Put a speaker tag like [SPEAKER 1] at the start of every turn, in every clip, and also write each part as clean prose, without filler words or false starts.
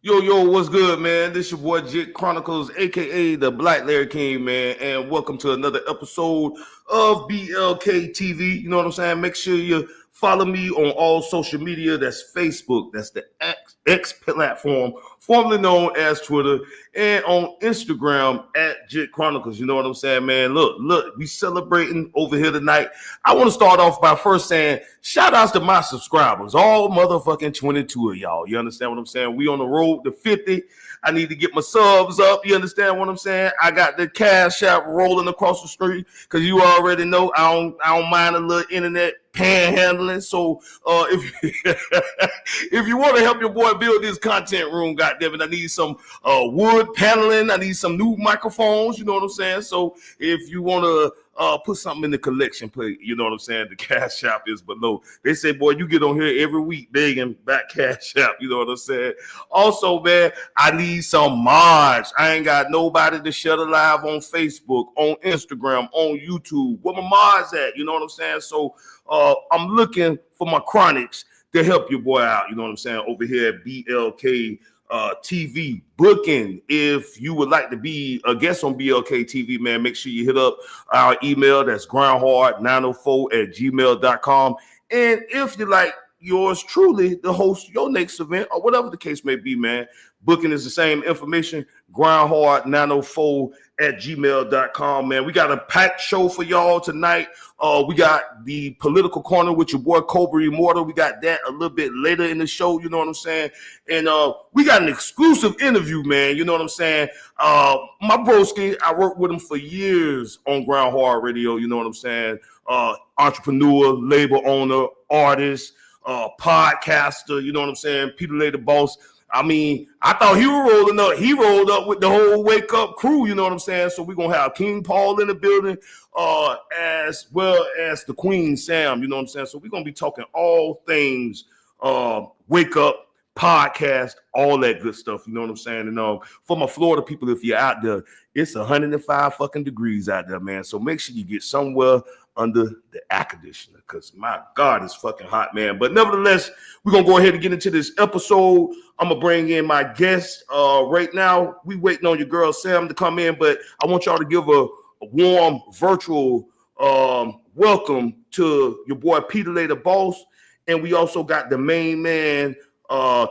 [SPEAKER 1] Yo, what's good, man? This your boy Jit Chronicles, aka the Black Larry King, man, and welcome to another episode of BLKTV. You know what I'm saying? Make sure you follow me on all social media. That's Facebook, that's the X platform, formerly known as Twitter, and on Instagram at Jit Chronicles. You know what I'm saying, man? Look, we celebrating over here tonight. I want to start off by first saying shout outs to my subscribers, all motherfucking 22 of y'all. You understand what I'm saying? We on the road to 50. I need to get my subs up. You understand what I'm saying? I got the cash app rolling across the street because you already know I don't mind a little internet panhandling. So if you want to help your boy build this content room, goddammit, I need some wood paneling. I need some new microphones. You know what I'm saying? So if you want to put something in the collection plate, you know what I'm saying? The cash app is below. They say, boy, you get on here every week begging back cash app. You know what I'm saying? Also, man, I need some mods. I ain't got nobody to shut a live on Facebook, on Instagram, on YouTube. Where my mods at? You know what I'm saying? So I'm looking for my chronics to help your boy out. You know what I'm saying? Over here at BLK TV booking. If you would like to be a guest on BLK TV, man, make sure you hit up our email. That's groundhard904@gmail.com. And if you like yours truly to host your next event or whatever the case may be, man, booking is the same information. groundhard904@gmail.com, man. We got a packed show for y'all tonight. We got the political corner with your boy Cobra Immortal. We got that a little bit later in the show, you know what I'm saying? And we got an exclusive interview, man, you know what I'm saying? My broski, I worked with him for years on Ground Hard Radio, you know what I'm saying? Entrepreneur, label owner, artist, podcaster, you know what I'm saying? Pedalay the boss. I mean, I thought he was rolling up. He rolled up with the whole Wake Up crew, you know what I'm saying? So we're going to have King Paul in the building, as well as the Queen Sam, you know what I'm saying? So we're going to be talking all things Wake Up, podcast, all that good stuff, you know what I'm saying? And for my Florida people, if you're out there, it's 105 fucking degrees out there, man. So make sure you get somewhere under the air conditioner because my God, it's fucking hot, man. But nevertheless, we're going to go ahead and get into this episode. I'm going to bring in my guest right now. We waiting on your girl Sam to come in, but I want y'all to give a warm virtual welcome to your boy Pedalay the boss. And we also got the main man,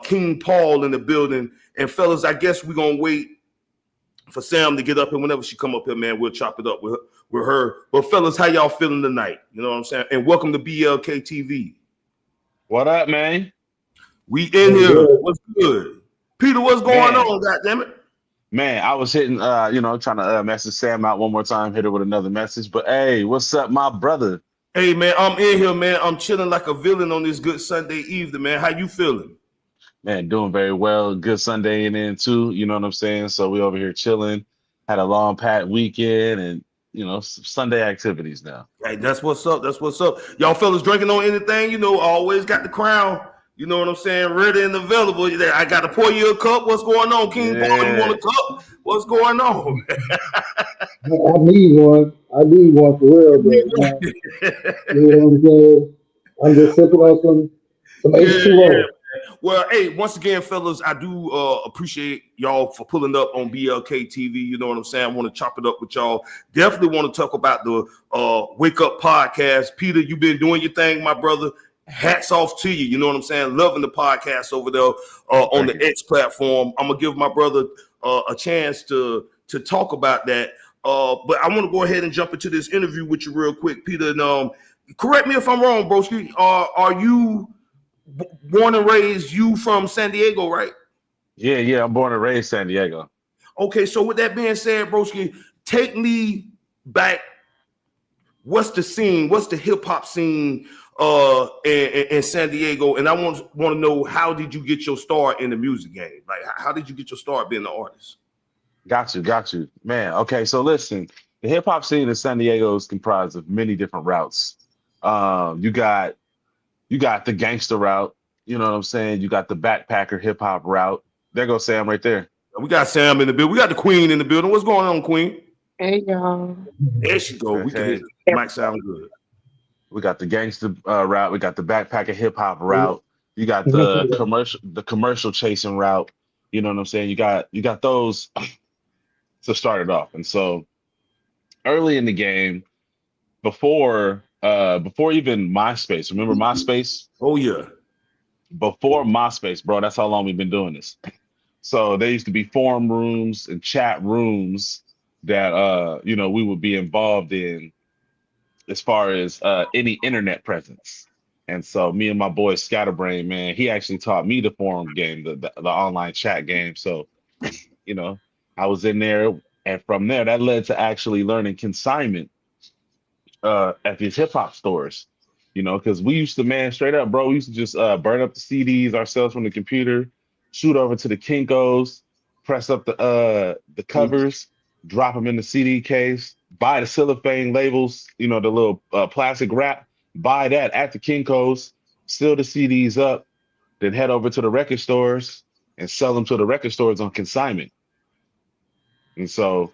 [SPEAKER 1] King Paul in the building. And fellas, I guess we're going to wait for Sam to get up here. Whenever she come up here, man, we'll chop it up with her. But fellas, how y'all feeling tonight? You know what I'm saying? And welcome to BLK TV.
[SPEAKER 2] What up, man?
[SPEAKER 1] We in here. What's good? Peter, what's going on, goddammit?
[SPEAKER 2] Man, I was hitting, trying to message Sam out one more time, hit her with another message. But hey, what's up, my brother?
[SPEAKER 1] Hey, man, I'm in here, man. I'm chilling like a villain on this good Sunday evening, man. How you feeling?
[SPEAKER 2] Man, doing very well. Good Sunday in too. You know what I'm saying? So we over here chilling. Had a long packed weekend and, Sunday activities now.
[SPEAKER 1] Hey, that's what's up. That's what's up. Y'all fellas drinking on anything? You know, always got the crown. You know what I'm saying? Ready and available. I got to pour you a cup. What's going on, King Paul? You want a cup? What's going on?
[SPEAKER 3] I need one. I need one for real, but you know what I'm saying? I'm just sipping on some H2O.
[SPEAKER 1] Yeah. Well, hey, once again, fellas, I do appreciate y'all for pulling up on BLK TV. You know what I'm saying? I want to chop it up with y'all. Definitely want to talk about the Wake Up podcast. Peter, you've been doing your thing, my brother. Hats off to you. You know what I'm saying? Loving the podcast over there on the X platform. I'm going to give my brother a chance to talk about that. But I want to go ahead and jump into this interview with you real quick, Peter. And correct me if I'm wrong, broski. Are you born and raised, you from San Diego, right?
[SPEAKER 2] Yeah, I'm born and raised San Diego.
[SPEAKER 1] Okay, so with that being said, broski, take me back. What's the scene? What's the hip hop scene in San Diego? And I want to know, how did you get your start in the music game? Like, how did you get your start being an artist? Got
[SPEAKER 2] you, man. Okay, so listen, the hip hop scene in San Diego is comprised of many different routes. You got the gangster route, you know what I'm saying? You got the backpacker hip hop route. There goes Sam right there.
[SPEAKER 1] We got Sam in the building. We got the Queen in the building. What's going on, Queen?
[SPEAKER 4] Hey, y'all.
[SPEAKER 1] There she go. We can hear it. Might sound good.
[SPEAKER 2] We got the gangster route. We got the backpacker hip hop route. You got the commercial chasing route. You know what I'm saying? You got those to start it off. And so early in the game, before even MySpace, remember MySpace?
[SPEAKER 1] Oh yeah.
[SPEAKER 2] Before MySpace, bro, that's how long we've been doing this. So there used to be forum rooms and chat rooms that we would be involved in as far as any internet presence. And so me and my boy Scatterbrain, man, he actually taught me the forum game, the online chat game. So, you know, I was in there, and from there that led to actually learning consignment at these hip hop stores. Because we used to, man, straight up, bro, we used to just burn up the CDs ourselves from the computer, shoot over to the Kinkos, press up the covers, drop them in the CD case, buy the cellophane labels, the little plastic wrap, buy that at the Kinkos, seal the CDs up, then head over to the record stores and sell them to the record stores on consignment. And so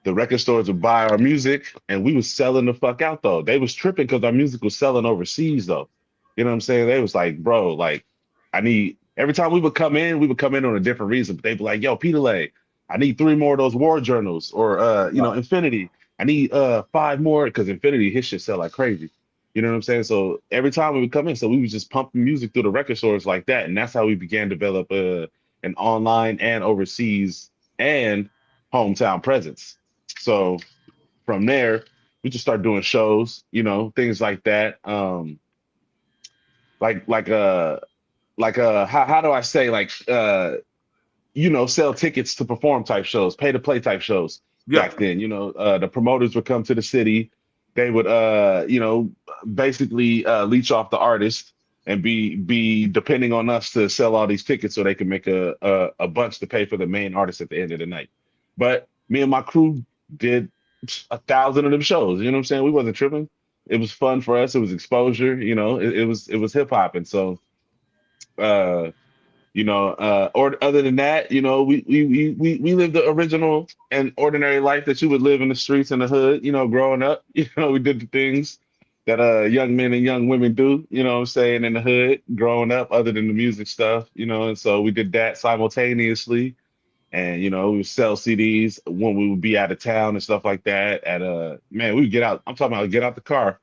[SPEAKER 2] the record stores would buy our music, and we was selling the fuck out though. They was tripping because our music was selling overseas though. You know what I'm saying? They was like, bro, like, I need every time we would come in on a different reason. But they'd be like, yo, Pedalay, I need 3 more of those war journals, or Infinity. I need 5 more, because Infinity, his shit sell like crazy. You know what I'm saying? So every time we would come in, so we was just pumping music through the record stores like that. And that's how we began to develop an online and overseas and hometown presence. So from there, we just start doing shows, things like that. How do I say, like, sell tickets to perform type shows, pay to play type shows back then. The promoters would come to the city. They would basically leech off the artist and be depending on us to sell all these tickets so they can make a bunch to pay for the main artist at the end of the night. But me and my crew did 1,000 of them shows. You know what I'm saying? We wasn't tripping. It was fun for us. It was exposure. It was hip hop. And so, or other than that, we lived the original and ordinary life that you would live in the streets in the hood. Growing up, we did the things that young men and young women do. You know what I'm saying, in the hood, growing up, other than the music stuff. And so we did that simultaneously. And we would sell CDs when we would be out of town and stuff like that. Man, we would get out. I'm talking about get out the car.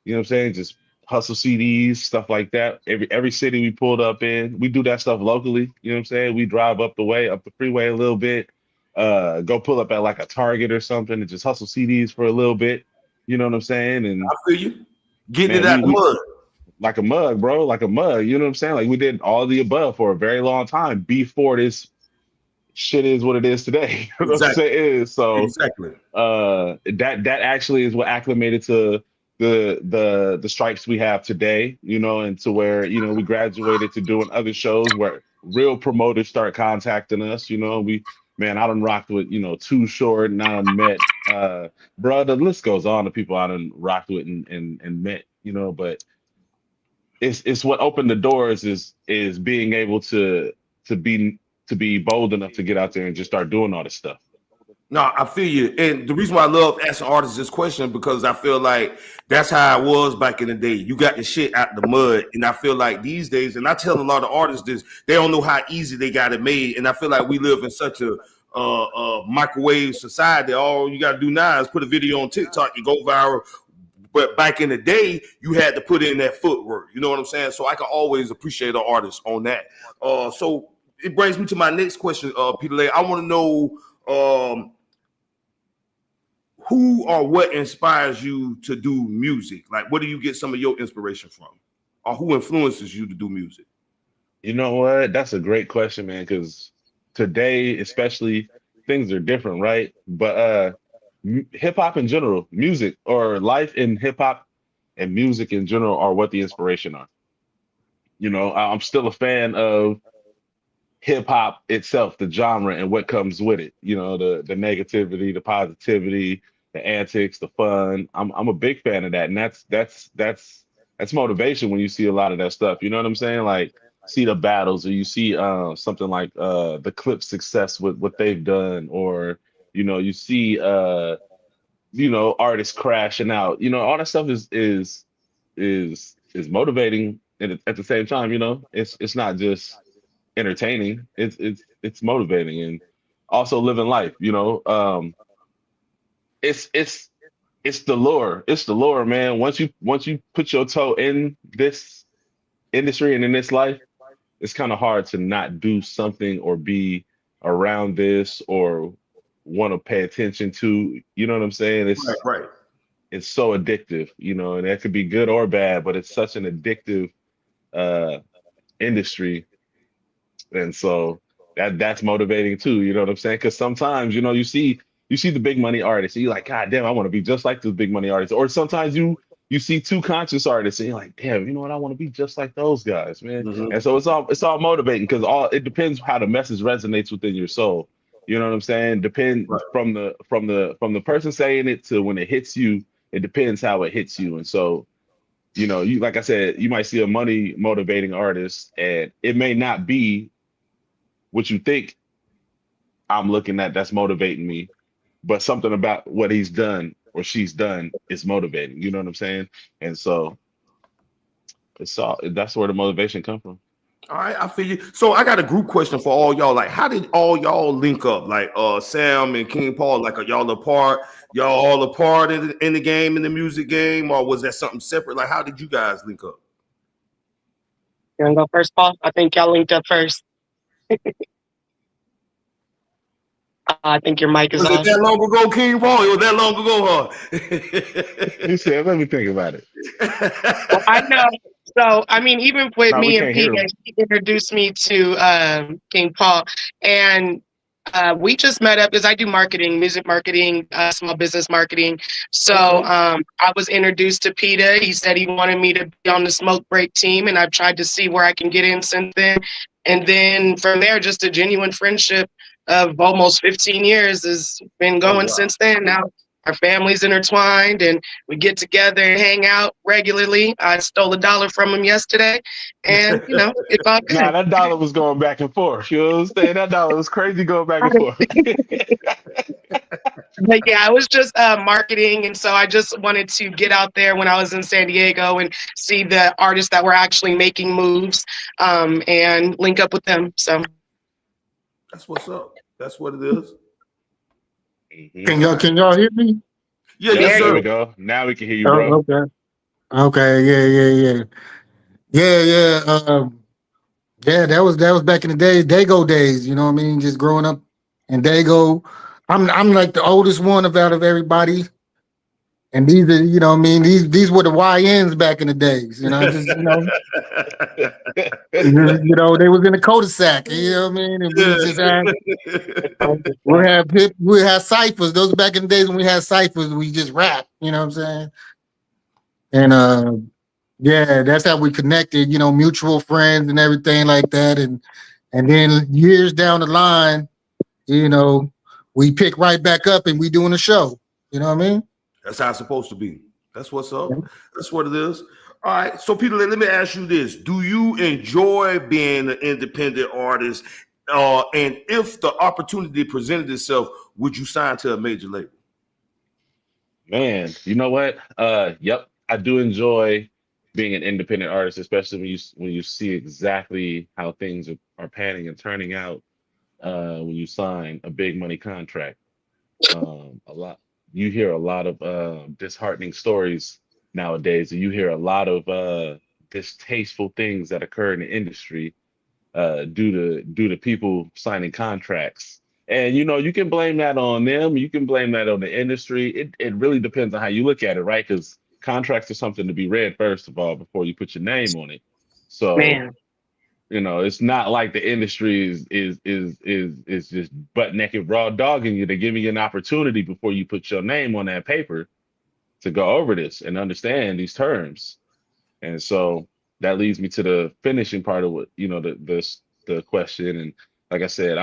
[SPEAKER 2] You know what I'm saying? Just hustle CDs, stuff like that. Every city we pulled up in, we do that stuff locally. You know what I'm saying? We drive up the freeway a little bit, go pull up at like a Target or something and just hustle CDs for a little bit. You know what I'm saying? And
[SPEAKER 1] I feel you. Getting
[SPEAKER 2] man,
[SPEAKER 1] it out the mud.
[SPEAKER 2] Like a mug, bro, like a mug. You know what I'm saying? Like we did all the above for a very long time before this shit is what it is today. You know what I'm saying? So
[SPEAKER 1] exactly.
[SPEAKER 2] That actually is what acclimated to the stripes we have today, and to where, we graduated to doing other shows where real promoters start contacting us. I done rocked with, Too Short, and I done met bro, the list goes on, the people I done rocked with and met, but it's what opened the doors is being able to be bold enough to get out there and just start doing all this stuff.
[SPEAKER 1] No, I feel you. And the reason why I love asking artists this question, because I feel like that's how it was back in the day. You got the shit out the mud. And I feel like these days, and I tell a lot of artists this, they don't know how easy they got it made. And I feel like we live in such a microwave society. All you got to do now is put a video on TikTok, you go viral. But back in the day, you had to put in that footwork. You know what I'm saying? So I can always appreciate an artist on that. So it brings me to my next question, Pedalay. I want to know who or what inspires you to do music? Like, where do you get some of your inspiration from? Or who influences you to do music?
[SPEAKER 2] You know what? That's a great question, man, because today, especially, things are different, right? But hip hop in general, music, or life in hip hop and music in general are what the inspiration are. I'm still a fan of hip hop itself, the genre and what comes with it. The negativity, the positivity, the antics, the fun. I'm a big fan of that, and that's motivation when you see a lot of that stuff. You know what I'm saying? Like, see the battles, or you see something like the Clip's success with what they've done, or you see artists crashing out. All that stuff is motivating, and at the same time, it's not just entertaining. It's motivating and also living life. It's it's the lure. It's the lure, man. Once you put your toe in this industry and in this life, it's kind of hard to not do something or be around this or want to pay attention to. You know what I'm saying?
[SPEAKER 1] Right.
[SPEAKER 2] It's so addictive, and that could be good or bad, but it's such an addictive uh industry. And so that's motivating too, you know what I'm saying? Because sometimes, you see the big money artists, and you're like, God damn, I want to be just like this big money artist. Or sometimes you see two conscious artists, and you're like, damn, you know what? I want to be just like those guys, man.
[SPEAKER 1] Mm-hmm.
[SPEAKER 2] And so it's all motivating because it depends how the message resonates within your soul. You know what I'm saying? Depend
[SPEAKER 1] Right.
[SPEAKER 2] from the person saying it to when it hits you. It depends how it hits you. And so, you like I said, you might see a money motivating artist, and it may not be what you think I'm looking at that's motivating me, but something about what he's done or she's done is motivating. You know what I'm saying? And so that's where the motivation comes from.
[SPEAKER 1] All right, I feel you. So I got a group question for all y'all. Like, how did all y'all link up? Like, Sam and King Paul. Like, are y'all apart? Y'all all apart in the game, in the music game, or was that something separate? Like, how did you guys link up?
[SPEAKER 4] You want to go first, Paul? I think y'all linked up first. I think your mic is
[SPEAKER 1] Was
[SPEAKER 4] off.
[SPEAKER 1] it that long ago, King Paul? It was that long ago, huh?
[SPEAKER 2] You said, let me think about it.
[SPEAKER 4] Well, I know. So, I mean, even with
[SPEAKER 2] No, we
[SPEAKER 4] me and
[SPEAKER 2] can't hear
[SPEAKER 4] Pete,
[SPEAKER 2] him.
[SPEAKER 4] he introduced me to King Paul. And we just met up because I do marketing, music marketing, small business marketing. So I was introduced to Peter. He said he wanted me to be on the smoke break team, and I've tried to see where I can get in since then. And then from there, just a genuine friendship of almost 15 years has been going since then. Now our families intertwined, and we get together and hang out regularly. I stole $1 from him yesterday, and it's all good.
[SPEAKER 2] Nah, that dollar was going back and forth. You know what I'm saying? That dollar was crazy going back and forth.
[SPEAKER 4] But yeah, I was just marketing, and so I just wanted to get out there when I was in San Diego and see the artists that were actually making moves, and link up with them. So
[SPEAKER 1] That's what's up. That's what it is.
[SPEAKER 2] Mhm.
[SPEAKER 3] Can y'all hear me?
[SPEAKER 1] Yeah,
[SPEAKER 2] Yes,
[SPEAKER 1] yes,
[SPEAKER 2] there
[SPEAKER 1] sir.
[SPEAKER 2] we go. Now we can hear you,
[SPEAKER 3] Oh,
[SPEAKER 2] bro.
[SPEAKER 3] okay. Yeah. Yeah, that was back in the days, Dago days. You know what I mean? Just growing up in Dago. I'm like the oldest one out of everybody. And these are, you know what I mean, these were the YNs back in the days. They was in the cul-de-sac, you know what I mean? And we just had we had ciphers. Those back in the days when we had ciphers, we just rap, you know what I'm saying? And yeah, that's how we connected, mutual friends and everything like that. And then years down the line, we pick right back up and we doing a show. You know what I mean?
[SPEAKER 1] That's how it's supposed to be. That's what's up. That's what it is. All right. So, Peter, let me ask you this: do you enjoy being an independent artist? And if the opportunity presented itself, would you sign to a major label?
[SPEAKER 2] Man, you know what? Yep, I do enjoy being an independent artist, especially when you see exactly how things are panning and turning out when you sign a big money contract. You hear a lot of disheartening stories nowadays, and you hear a lot of distasteful things that occur in the industry due to people signing contracts. And you can blame that on them. You can blame that on the industry. It really depends on how you look at it, right? Because contracts are something to be read first of all before you put your name on it. So
[SPEAKER 4] man,
[SPEAKER 2] it's not like the industry is just butt naked raw dogging you. They're giving you an opportunity before you put your name on that paper to go over this and understand these terms. And so that leads me to the finishing part of what the question. And like I said,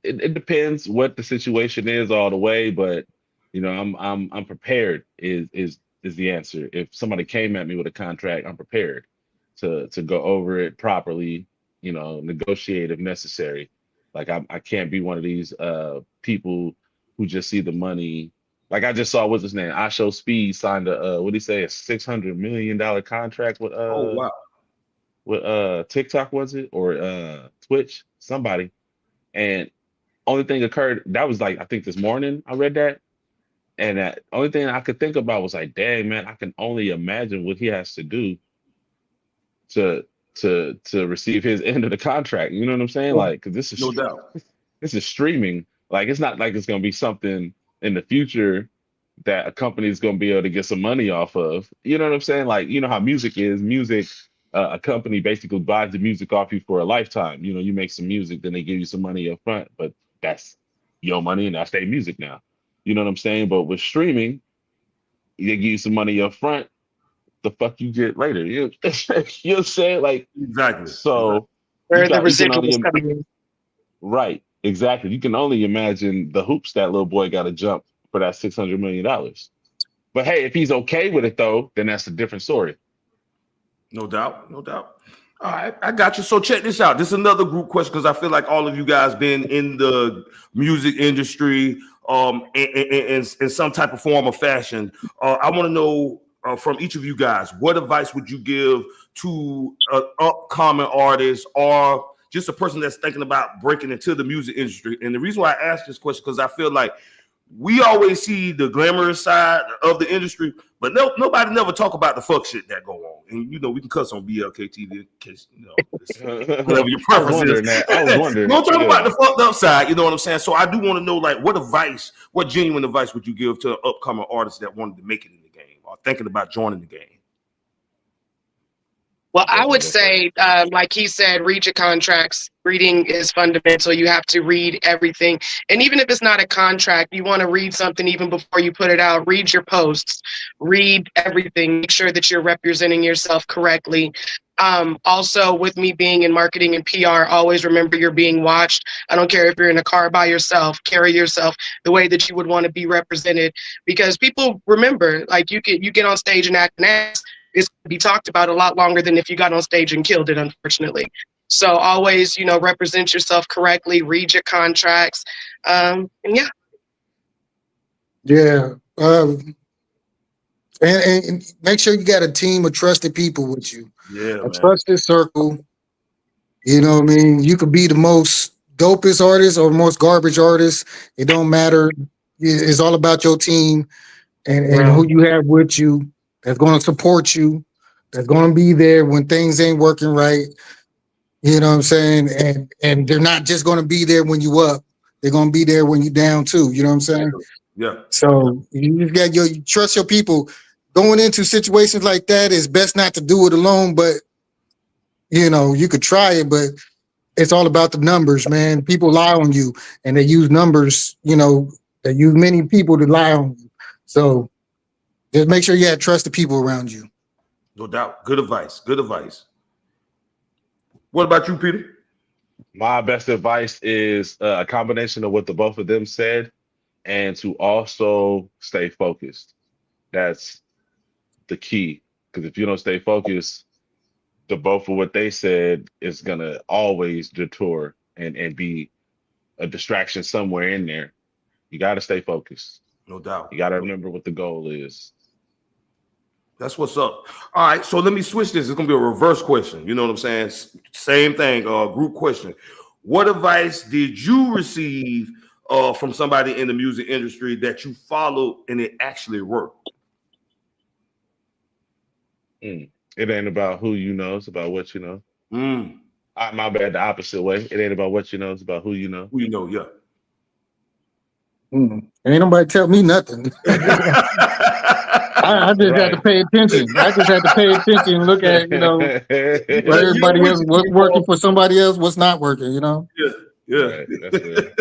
[SPEAKER 2] it depends what the situation is all the way, but I'm prepared is the answer. If somebody came at me with a contract, I'm prepared to go over it properly, negotiate if necessary. Like I can't be one of these people who just see the money. Like I just saw, what's his name? Asho Speed signed what did he say, a $600 million contract with
[SPEAKER 1] Oh wow!
[SPEAKER 2] TikTok, was it? Or Twitch, somebody, and only thing occurred that was like I think this morning I read that, and that only thing I could think about was like, dang man, I can only imagine what he has to do to receive his end of the contract. You know what I'm saying? Like, because
[SPEAKER 1] No doubt.
[SPEAKER 2] this is streaming. Like, it's not like it's gonna be something in the future that a company is gonna be able to get some money off of. You know what I'm saying? Like, you know how music is. Music, a company basically buys the music off you for a lifetime. You know, you make some music, then they give you some money up front, but that's your money and that's their music now. You know what I'm saying? But with streaming, they give you some money up front. The fuck you get later? You know what I'm saying? Like,
[SPEAKER 1] Exactly.
[SPEAKER 2] so
[SPEAKER 4] Where the
[SPEAKER 2] you can
[SPEAKER 4] residuals
[SPEAKER 2] only
[SPEAKER 4] coming in.
[SPEAKER 2] right, exactly. You can only imagine the hoops that little boy got to jump for that $600 million. But hey, if he's okay with it though, then that's a different story.
[SPEAKER 1] No doubt, no doubt. All right, I got you. So check this out. This is another group question because I feel like all of you guys been in the music industry, in some type of form or fashion. I want to know from each of you guys, what advice would you give to an upcoming artist or just a person that's thinking about breaking into the music industry? And the reason why I ask this question because I feel like we always see the glamorous side of the industry, but nobody never talk about the fuck shit that go on. And you know, we can cuss on BLKTV in case you know whatever your preference is.
[SPEAKER 2] I was wondering.
[SPEAKER 1] Don't talk about the fucked up side. You know what I'm saying? So I do want to know, like, what genuine advice would you give to an upcoming artist that wanted to make it in the game or thinking about joining the game?
[SPEAKER 4] Well, I would say, like he said, read your contracts. Reading is fundamental. You have to read everything. And even if it's not a contract, you want to read something even before you put it out. Read your posts. Read everything. Make sure that you're representing yourself correctly. Also, with me being in marketing and PR, always remember you're being watched. I don't care if you're in a car by yourself. Carry yourself the way that you would want to be represented. Because people remember, like you get on stage and act an ass. It's going to be talked about a lot longer than if you got on stage and killed it, unfortunately. So always, you know, represent yourself correctly, read your contracts. And yeah.
[SPEAKER 3] Yeah. And make sure you got a team of trusted people with you.
[SPEAKER 1] Yeah,
[SPEAKER 3] a trusted circle. You know what I mean? You could be the most dopest artist or most garbage artist. It don't matter. It's all about your team and who you have with you. That's going to support you, that's going to be there when things ain't working right. You know what I'm saying? And they're not just going to be there when you up. They're going to be there when you down too. You know what I'm saying?
[SPEAKER 1] Yeah.
[SPEAKER 3] So you got you trust your people. Going into situations like that, it's best not to do it alone, but you know, you could try it, but it's all about the numbers, man. People lie on you and they use numbers, you know, they use many people to lie on you. So just make sure you have trusted people around you.
[SPEAKER 1] No doubt. Good advice. Good advice. What about you, Peter?
[SPEAKER 2] My best advice is a combination of what the both of them said and to also stay focused. That's the key. Because if you don't stay focused, the both of what they said is going to always detour and be a distraction somewhere in there. You got to stay focused.
[SPEAKER 1] No doubt.
[SPEAKER 2] You got to remember what the goal is.
[SPEAKER 1] That's what's up. All right, so let me switch this. It's gonna be a reverse question. You know what I'm saying? Same thing. Group question. What advice did you receive from somebody in the music industry that you followed and it actually worked?
[SPEAKER 2] It ain't about who you know; it's about what you know. My bad. The opposite way. It ain't about what you know; it's about who you know.
[SPEAKER 1] Who you know? Yeah.
[SPEAKER 3] Ain't nobody tell me nothing. I just had to pay attention. I just had to pay attention and look at, you know, what everybody else, what's working for somebody else, what's not working, you know?
[SPEAKER 1] Yeah.
[SPEAKER 2] Right, that's it.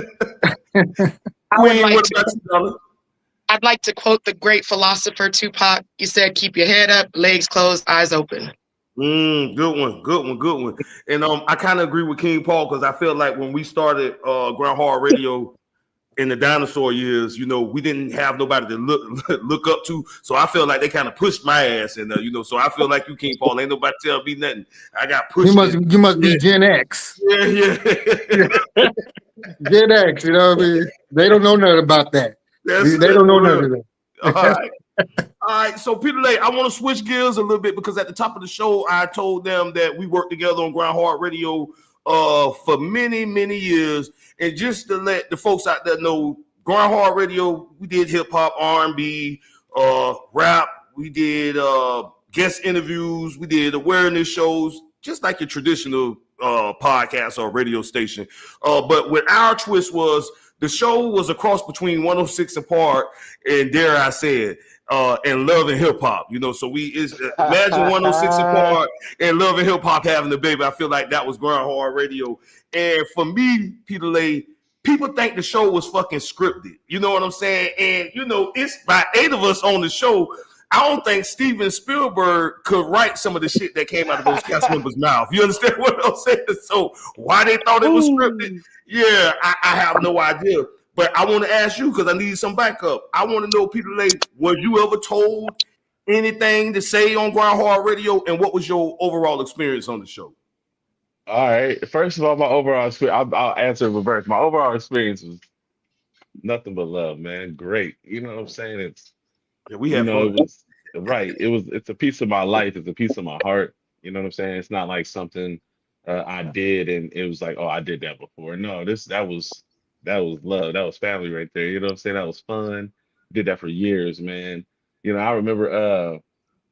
[SPEAKER 4] I'd like to quote the great philosopher Tupac. He said, keep your head up, legs closed, eyes open.
[SPEAKER 1] Good one. And I kind of agree with King Paul because I feel like when we started Ground Hard Radio in the dinosaur years, you know, we didn't have nobody to look up to. So I feel like they kind of pushed my ass in there, you know. So I feel like you, King Paul, ain't nobody tell me nothing. I got pushed.
[SPEAKER 3] You must be Gen X.
[SPEAKER 1] Yeah.
[SPEAKER 3] Gen X, you know what I mean? They don't know nothing about that. They don't know nothing about that.
[SPEAKER 1] All right. So Pedalay, I want to switch gears a little bit because at the top of the show, I told them that we worked together on Ground Hard Radio for many, many years. And just to let the folks out there know, Grind Hard Radio, we did hip hop, R&B, rap. We did guest interviews. We did awareness shows, just like your traditional podcast or radio station. But what our twist was, the show was a cross between 106 and Park and, dare I say it, and Love and Hip Hop. So imagine 106 and Park and Love and Hip Hop having the baby. I feel like that was Grind Hard Radio. And for me, Pedalay, people think the show was fucking scripted. You know what I'm saying? And, it's by 8 of us on the show. I don't think Steven Spielberg could write some of the shit that came out of those cast members' mouth. You understand what I'm saying? So why they thought it was scripted? Yeah, I have no idea. But I want to ask you, because I need some backup. I want to know, Pedalay, was you ever told anything to say on Grind Hard Radio, and what was your overall experience on the show?
[SPEAKER 2] All right. First of all, my overall experience, I'll answer in reverse. My overall experience was nothing but love, man. Great. You know what I'm saying?
[SPEAKER 1] We had fun.
[SPEAKER 2] It's a piece of my life. It's a piece of my heart. You know what I'm saying? It's not like something I did and it was like, oh, I did that before. No, that was love. That was family right there. You know what I'm saying? That was fun. Did that for years, man. I remember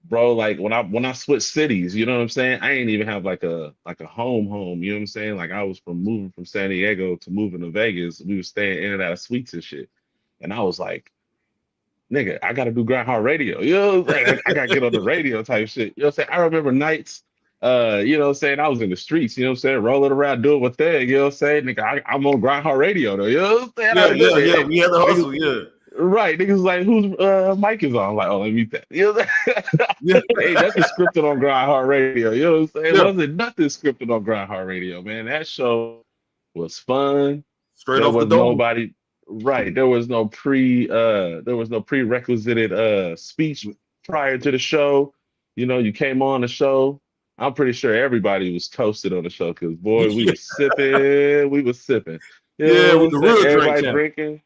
[SPEAKER 2] bro, like when I switched cities, you know what I'm saying? I ain't even have like a home, you know what I'm saying? Like I was moving from San Diego to moving to Vegas. We were staying in and out of suites and shit. And I was like, nigga, I gotta do Grind Hard Radio. You know what I'm saying? I gotta get on the radio type shit. You know what I'm saying? I remember nights, you know what I'm saying? I was in the streets, you know what I'm saying? Rolling around doing my thing, you know what I'm saying? Nigga, I'm on Grind Hard Radio though. You know what I'm saying?
[SPEAKER 1] Yeah. We had the hustle, yeah.
[SPEAKER 2] Right. Niggas like, whose mic is on? I'm like, oh, let me mute that. You know what I'm saying? Hey, that's scripted on Grind Hard Radio. You know what I'm saying?
[SPEAKER 1] Yeah.
[SPEAKER 2] Wasn't nothing scripted on Grind Hard Radio, man. That show was fun.
[SPEAKER 1] Straight off the dome.
[SPEAKER 2] Nobody. Right. There was no prerequisited speech prior to the show. You came on the show. I'm pretty sure everybody was toasted on the show because boy, we was sipping. We was sipping.
[SPEAKER 1] With the real
[SPEAKER 2] everybody
[SPEAKER 1] drink.
[SPEAKER 2] Drinking.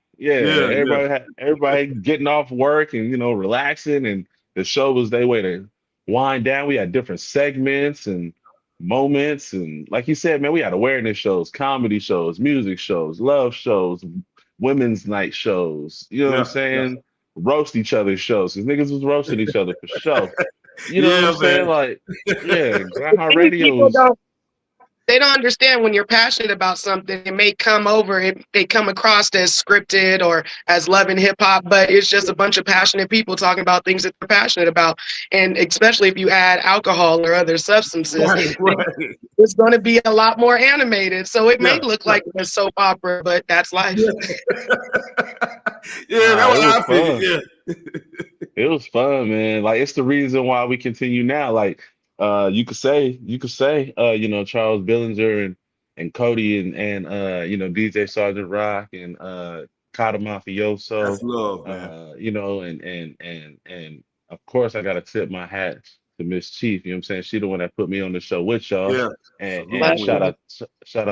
[SPEAKER 2] Everybody getting off work and relaxing, and the show was their way to wind down. We had different segments and moments, and like you said, man, we had awareness shows, comedy shows, music shows, love shows, women's night shows, you know what I'm saying? Yeah. Roast each other's shows, because niggas was roasting each other for sure. You know what I'm saying? Like, Grind Hard Radio.
[SPEAKER 4] They don't understand when you're passionate about something, it may come across as scripted or as love and hip hop, but it's just a bunch of passionate people talking about things that they're passionate about. And especially if you add alcohol or other substances, it's going to be a lot more animated. So it may look like a soap opera, but that's life.
[SPEAKER 1] That was how I figured.
[SPEAKER 2] It was fun, man. Like, it's the reason why we continue now. Like, you could say, Charles Billinger and Cody and DJ Sergeant Rock and Kata Mafioso.
[SPEAKER 1] That's love, man.
[SPEAKER 2] And of course I gotta tip my hat to Miss Chief. You know what I'm saying? She the one that put me on the show with y'all. Yeah. And shout out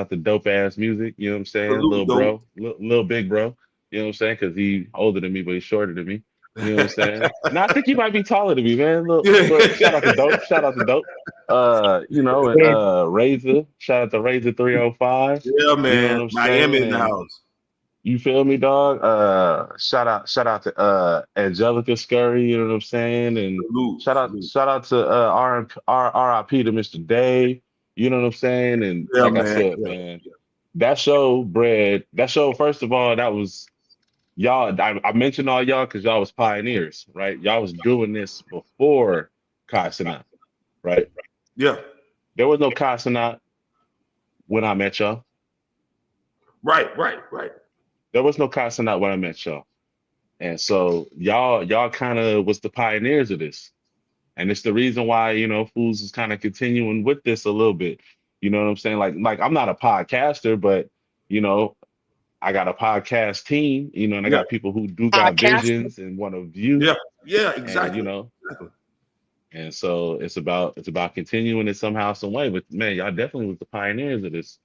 [SPEAKER 2] to Dope Ass Music. You know what I'm saying? Little big bro. You know what I'm saying? Because he older than me, but he's shorter than me. You know what I'm saying? No, I think he might be taller than me, man. Look, shout out to Dope. Razor. Shout out to Razor 305.
[SPEAKER 1] Yeah, man. Miami in the house.
[SPEAKER 2] You feel me, dog? Shout out to Angelica Scurry, you know what I'm saying? And shout out to RIP to Mr. Dave, you know what I'm saying? And I said, man, that show, first of all, that was y'all. I mentioned all y'all because y'all was pioneers, right? Y'all was doing this before Kai Cenat, right?
[SPEAKER 1] Yeah.
[SPEAKER 2] There was no Kai Cenat when I met y'all.
[SPEAKER 1] Right.
[SPEAKER 2] There was no Kai Cenat when I met y'all. And so y'all kind of was the pioneers of this. And it's the reason why, Fools is kind of continuing with this a little bit. You know what I'm saying? Like I'm not a podcaster, but, I got a podcast team, and I got people who got visions and want to view.
[SPEAKER 1] Yeah, exactly.
[SPEAKER 2] And, and so it's about continuing it somehow, some way. But man, y'all definitely was the pioneers of this.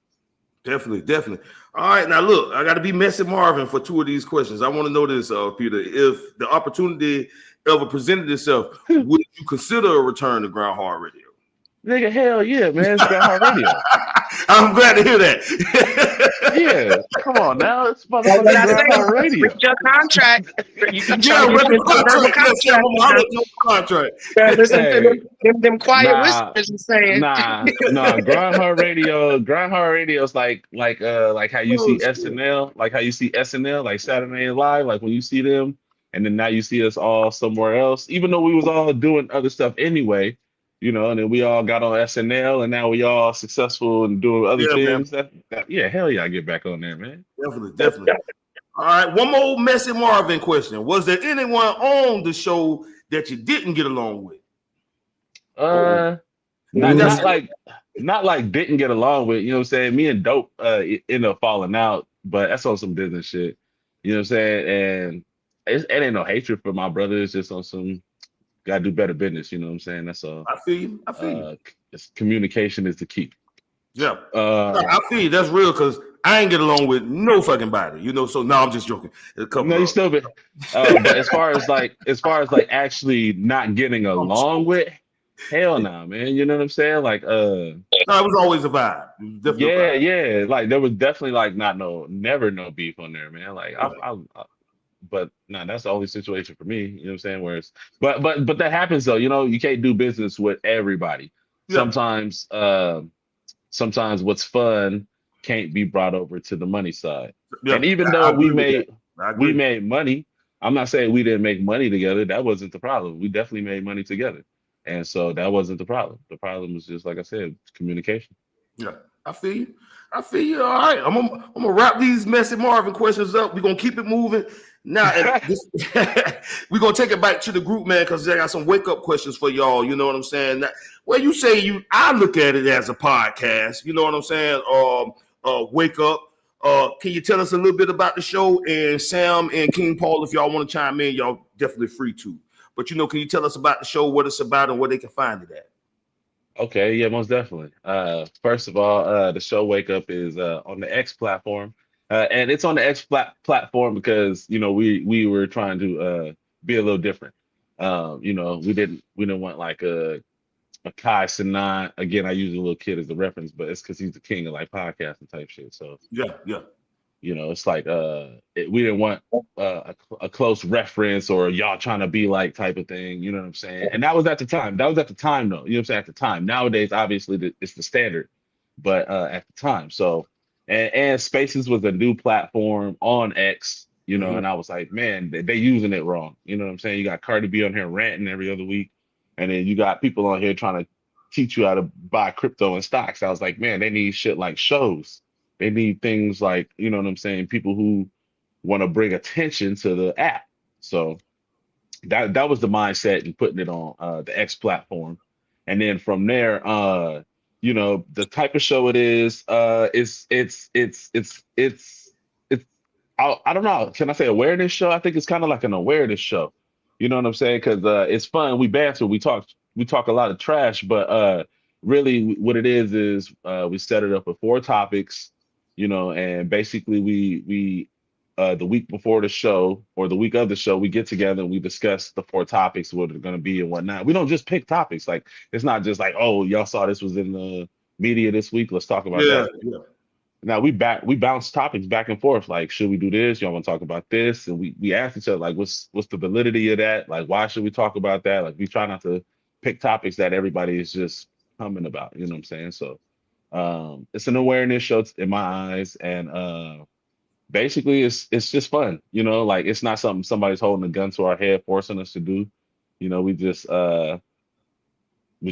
[SPEAKER 1] Definitely. All right, now look, I got to be Messy Marvin for two of these questions. I want to know this, Peter. If the opportunity ever presented itself, would you consider a return to Grind Hard Radio?
[SPEAKER 2] Nigga, hell yeah, man. It's Grind Hard Radio.
[SPEAKER 1] I'm glad to hear that.
[SPEAKER 2] Yeah, come on now, it's
[SPEAKER 4] That's what
[SPEAKER 2] motherfucking
[SPEAKER 4] I say.
[SPEAKER 2] Groundhog Radio.
[SPEAKER 4] Read your contract. You can try
[SPEAKER 1] Yeah,
[SPEAKER 4] to get
[SPEAKER 1] with the
[SPEAKER 4] into a verbal
[SPEAKER 1] contract. Yes, yeah,
[SPEAKER 4] contract.
[SPEAKER 1] I'm holler at no contract.
[SPEAKER 4] Listen to
[SPEAKER 2] Hey,
[SPEAKER 4] them quiet
[SPEAKER 2] nah,
[SPEAKER 4] whispers and saying,
[SPEAKER 2] nah. Groundhog Radio is like how you
[SPEAKER 1] Oh,
[SPEAKER 2] see
[SPEAKER 1] shit.
[SPEAKER 2] SNL, like how you see SNL, like Saturday Night Live, like when you see them, and then now you see us all somewhere else. Even though we was all doing other stuff anyway, and then we all got on SNL, and now we all successful and doing other
[SPEAKER 1] Yeah, man.
[SPEAKER 2] things. Yeah, hell yeah, I get back on there, man.
[SPEAKER 1] Definitely. All right, one more Messy Marvin question. Was there anyone on the show that you didn't get along with?
[SPEAKER 2] Not
[SPEAKER 1] That's
[SPEAKER 2] not like didn't get along with, you know what I'm saying? Me and Dope end up falling out, but that's on some business shit. You know what I'm saying? And it ain't no hatred for my brother. It's just on some gotta do better business, you know what I'm saying? That's all.
[SPEAKER 1] I feel you.
[SPEAKER 2] Communication is the key.
[SPEAKER 1] Yeah. I feel you. That's real because I ain't get along with no fucking body, So no, I'm just joking.
[SPEAKER 2] No, you still but as far as like actually not getting along with, hell no, man. You know what I'm saying? Like
[SPEAKER 1] no, it was always a vibe.
[SPEAKER 2] Yeah. Like there was definitely like never no beef on there, man. Like but no, that's the only situation for me. You know what I'm saying? Whereas, but that happens though. You can't do business with everybody.
[SPEAKER 1] Yeah.
[SPEAKER 2] Sometimes what's fun can't be brought over to the money side.
[SPEAKER 1] Yeah,
[SPEAKER 2] and even though we made money, I'm not saying we didn't make money together. That wasn't the problem. We definitely made money together, and so that wasn't the problem. The problem was just like I said, communication.
[SPEAKER 1] Yeah, I feel you. All right, I'm gonna wrap these Messy Marvin questions up. We're gonna keep it moving. Now, we're gonna take it back to the group, man, because I got some wake up questions for y'all. You know what I'm saying? Well, you say I look at it as a podcast. You know what I'm saying? Wake up. Can you tell us a little bit about the show? And Sam and King Paul, if y'all want to chime in, y'all definitely free to. But can you tell us about the show, what it's about, and where they can find it at?
[SPEAKER 2] Okay, yeah, most definitely. First of all, the show Wake Up is on the X platform. And it's on the X platform because we were trying to be a little different. We didn't want like a Kai Sinan. Again, I use a little kid as a reference, but it's because he's the king of like podcasting type shit. So
[SPEAKER 1] yeah.
[SPEAKER 2] It's like we didn't want a close reference or y'all trying to be like type of thing. You know what I'm saying? And that was at the time. Though. You know what I'm saying? At the time. Nowadays, obviously, it's the standard, but at the time. So. And Spaces was a new platform on X, and I was like, man, they using it wrong. You know what I'm saying? You got Cardi B on here ranting every other week, and then you got people on here trying to teach you how to buy crypto and stocks. I was like, man, they need shit like shows. They need things like, you know what I'm saying? People who want to bring attention to the app. So that was the mindset in putting it on the X platform. And then from there, the type of show it is, I don't know. Can I say awareness show? I think it's kind of like an awareness show. You know what I'm saying? Because it's fun. We banter. We talk a lot of trash. But really, what it is we set it up with 4 topics. And basically we the week before the show or the week of the show, we get together and we discuss the 4 topics, what they're going to be and whatnot. We don't just pick topics. Like, it's not just like, oh, y'all saw this was in the media this week. Let's talk about that.
[SPEAKER 1] Yeah.
[SPEAKER 2] Now we bounce topics back and forth. Like, should we do this? Y'all want to talk about this? And we ask each other, like, what's the validity of that? Like, why should we talk about that? Like, we try not to pick topics that everybody is just humming about. You know what I'm saying? So it's an awareness show in my eyes. And basically it's just fun, like it's not something somebody's holding a gun to our head forcing us to do. We're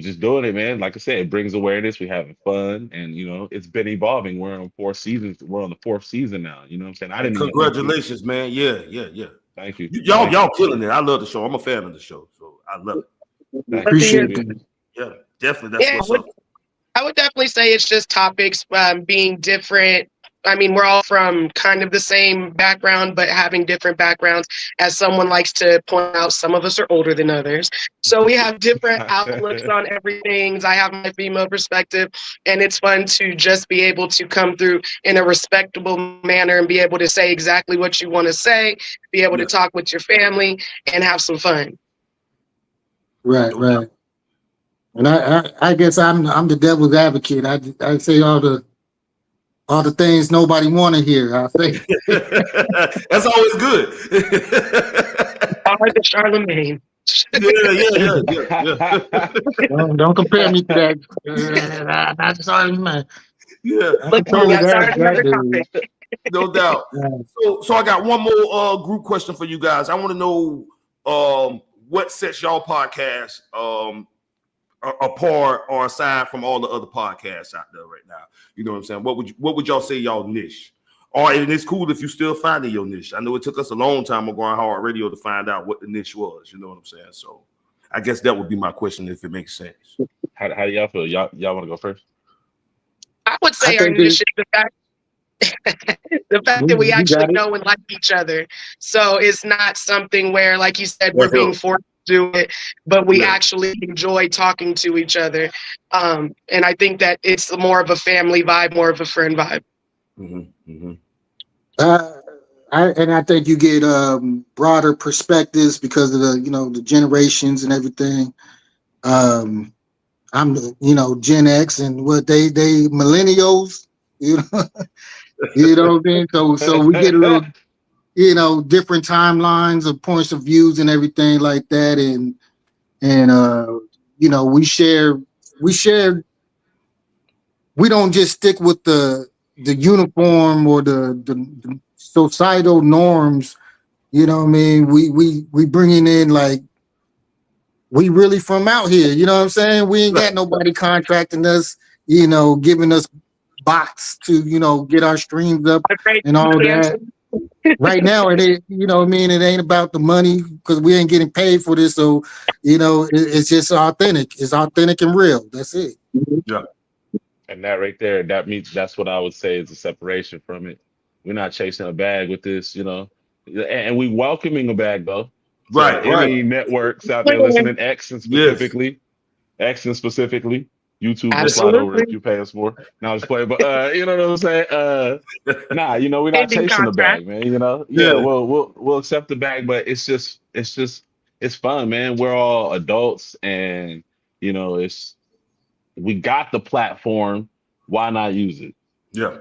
[SPEAKER 2] just doing it, man. Like I said, it brings awareness. We're having fun, and it's been evolving. We're on 4 seasons. We're on the 4th season now. You know what I'm saying?
[SPEAKER 1] Congratulations, man. Yeah.
[SPEAKER 2] Thank you.
[SPEAKER 1] Y'all killing it. I love the show. I'm a fan of the show, so I love it.
[SPEAKER 3] Appreciate it.
[SPEAKER 1] Yeah, definitely. That's what's up.
[SPEAKER 4] I would definitely say it's just topics being different. I mean, we're all from kind of the same background, but having different backgrounds. As someone likes to point out, some of us are older than others. So we have different outlooks on everything. I have my female perspective, and it's fun to just be able to come through in a respectable manner and be able to say exactly what you want to say, be able to talk with your family and have some fun.
[SPEAKER 3] Right. And I guess I'm the devil's advocate. I say all the all the things nobody want to hear. I think.
[SPEAKER 1] That's always good.
[SPEAKER 4] All right, the Charlemagne.
[SPEAKER 1] Yeah.
[SPEAKER 3] Don't compare me to that. That's sorry, man.
[SPEAKER 1] Yeah.
[SPEAKER 3] I
[SPEAKER 4] Look,
[SPEAKER 3] can tell
[SPEAKER 1] No
[SPEAKER 3] you
[SPEAKER 4] that's
[SPEAKER 1] doubt.
[SPEAKER 3] that
[SPEAKER 4] started another
[SPEAKER 3] dude.
[SPEAKER 4] topic.
[SPEAKER 1] No doubt.
[SPEAKER 3] Yeah.
[SPEAKER 1] So I got one more group question for you guys. I want to know what sets y'all podcast apart or aside from all the other podcasts out there right now. You know what I'm saying? What would y'all say y'all niche? Or and it's cool if you still finding your niche. I know it took us a long time on Going Hard Radio to find out what the niche was. You know what I'm saying? So I guess that would be my question if it makes sense.
[SPEAKER 2] How do y'all feel? Y'all want to go first?
[SPEAKER 4] I would
[SPEAKER 3] I
[SPEAKER 4] say our
[SPEAKER 3] think
[SPEAKER 4] niche is the fact that we
[SPEAKER 3] you
[SPEAKER 4] actually
[SPEAKER 3] got it.
[SPEAKER 4] know and like each other. So it's not something where, like you said, we're
[SPEAKER 1] That's
[SPEAKER 4] being
[SPEAKER 1] it.
[SPEAKER 4] forced to do it, but we
[SPEAKER 1] Yeah.
[SPEAKER 4] actually enjoy talking to each other. And I think that it's more of a family vibe, more of a friend vibe.
[SPEAKER 3] I think you get broader perspectives because of the generations and everything. I'm Gen X and what they millennials, you know, you know what I mean? So we get a little different timelines of points of views and everything like that, and we share we don't just stick with the uniform or the societal norms. You know what I mean? We bringing in like we really from out here. You know what I'm saying? We ain't got nobody contracting us. Giving us bots to get our streams up and all that. Right now, it ain't. You know what I mean? It ain't about the money because we ain't getting paid for this. So it's just authentic. It's authentic and real. That's it.
[SPEAKER 1] Yeah.
[SPEAKER 2] And that right there, that's what I would say is a separation from it. We're not chasing a bag with this, and we welcoming a bag though. To
[SPEAKER 1] Right.
[SPEAKER 2] any networks out there listening,
[SPEAKER 1] Yes.
[SPEAKER 2] X and specifically, YouTube will slide over if
[SPEAKER 4] Absolutely.
[SPEAKER 2] you pay us more. Now just play, but you know what I'm saying? Nah, we're not
[SPEAKER 4] Pending
[SPEAKER 2] chasing the
[SPEAKER 4] contract.
[SPEAKER 2] bag, man. Yeah,
[SPEAKER 1] Yeah.
[SPEAKER 2] we'll accept the bag, but it's fun, man. We're all adults, and it's we got the platform. Why not use it?
[SPEAKER 1] Yeah.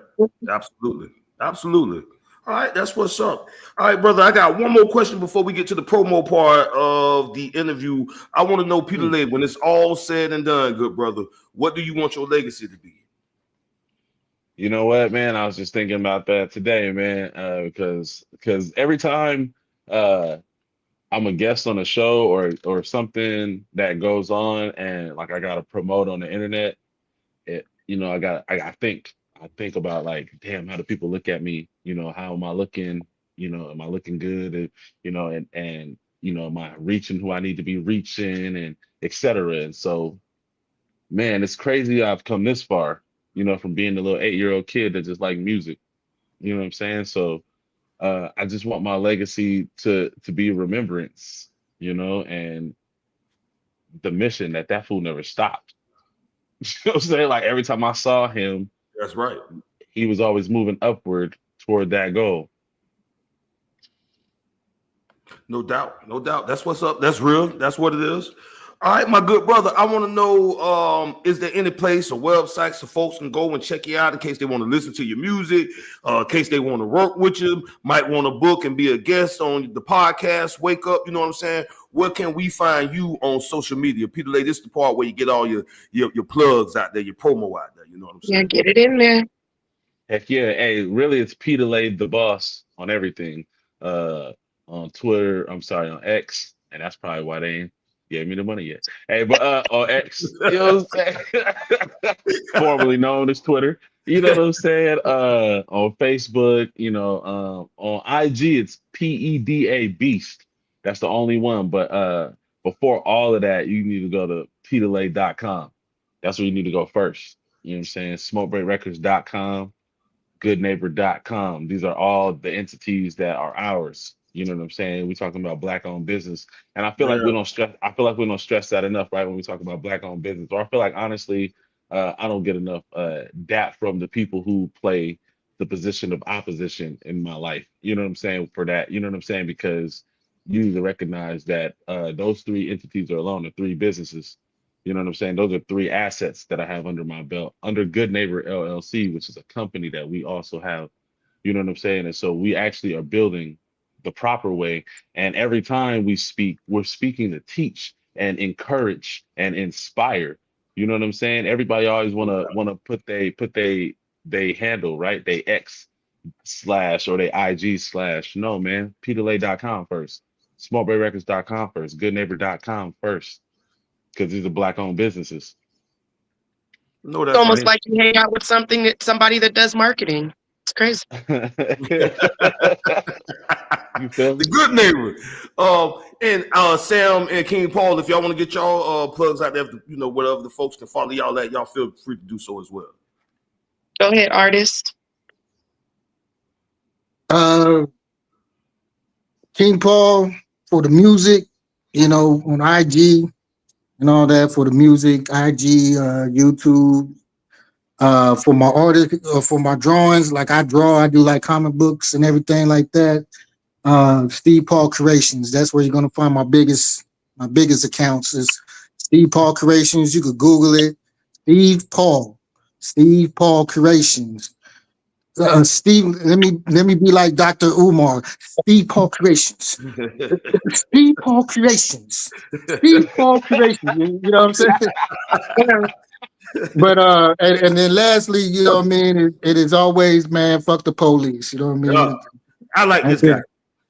[SPEAKER 1] Absolutely. Absolutely. All right, that's what's up. All right, brother. I got one more question before we get to the promo part of the interview. I want to know, Pedalay, when it's all said and done, good brother, what do you want your legacy to be?
[SPEAKER 2] You know what, man? I was just thinking about that today, man. Because every time I'm a guest on a show or something that goes on, and like I gotta promote on the internet, I think about like, damn, how do people look at me? How am I looking? Am I looking good? And am I reaching who I need to be reaching, and et cetera. And so, man, it's crazy I've come this far, from being a little 8-year-old kid that just like music. You know what I'm saying? So I just want my legacy to be remembrance, and the mission that fool never stopped. You know what I'm saying? Like every time I saw him,
[SPEAKER 1] That's right.
[SPEAKER 2] he was always moving upward toward that goal.
[SPEAKER 1] No doubt. No doubt. That's what's up. That's real. That's what it is. All right, my good brother. I want to know, is there any place or websites so folks can go and check you out in case they want to listen to your music, in case they want to work with you, might want to book and be a guest on the podcast, Wake Up, you know what I'm saying? Where can we find you on social media? Pedalay, this is the part where you get all your plugs out there, your promo out there, you know what I'm saying?
[SPEAKER 4] Yeah, get it in there.
[SPEAKER 2] Heck yeah. Hey, really, it's Pedalay the Boss on everything. On Twitter, I'm sorry, on X, and that's probably why they ain't gave me the money yet. Hey, but on X, you know what I'm saying? Formerly known as Twitter. You know what I'm saying? On Facebook, on IG, it's PEDA Beast. That's the only one. But before all of that, you need to go to pedalay.com. That's where you need to go first. You know what I'm saying? Smokebreakrecords.com, goodneighbor.com. These are all the entities that are ours. You know what I'm saying? We're talking about black-owned business, and I feel like we don't stress. I feel like we don't stress that enough, right? When we talk about black-owned business, or I feel like honestly, I don't get enough dap from the people who play the position of opposition in my life. You know what I'm saying? For that, you know what I'm saying? Because you need to recognize that those three entities are alone, the three businesses. You know what I'm saying? Those are 3 assets that I have under my belt, under Good Neighbor LLC, which is a company that we also have. You know what I'm saying? And so we actually are building the proper way. And every time we speak, we're speaking to teach and encourage and inspire. You know what I'm saying? Everybody always wanna put they handle, right? They X / or they IG / no, man. Pedalay.com first. Smallbrainrecords.com first. Goodneighbor.com first. Because these are Black-owned businesses.
[SPEAKER 1] No,
[SPEAKER 4] It's
[SPEAKER 1] that's
[SPEAKER 4] almost
[SPEAKER 1] right.
[SPEAKER 4] like you hang out with somebody that does marketing. It's crazy.
[SPEAKER 2] You feel me?
[SPEAKER 1] The Good Neighbor. And Sam and King Paul, if y'all want to get y'all plugs out there, you know, whatever the folks can follow y'all at, y'all feel free to do so as well.
[SPEAKER 4] Go ahead, artist.
[SPEAKER 3] King Paul for the music, you know, on IG and all that, for the music, IG, YouTube. For my artist, for my drawings, like I draw, I do like comic books and everything like that. Steve Paul Creations. That's where you're gonna find my biggest accounts is Steve Paul Creations. You could Google it. Steve Paul Creations. Steve, let me be like Dr. Umar. Steve Paul Creations. Steve Paul Creations. Steve Paul Creations. You know what I'm saying? But and then lastly, you know what I mean, it is always, man, fuck the police. You know what I mean?
[SPEAKER 1] Yeah. I like this guy.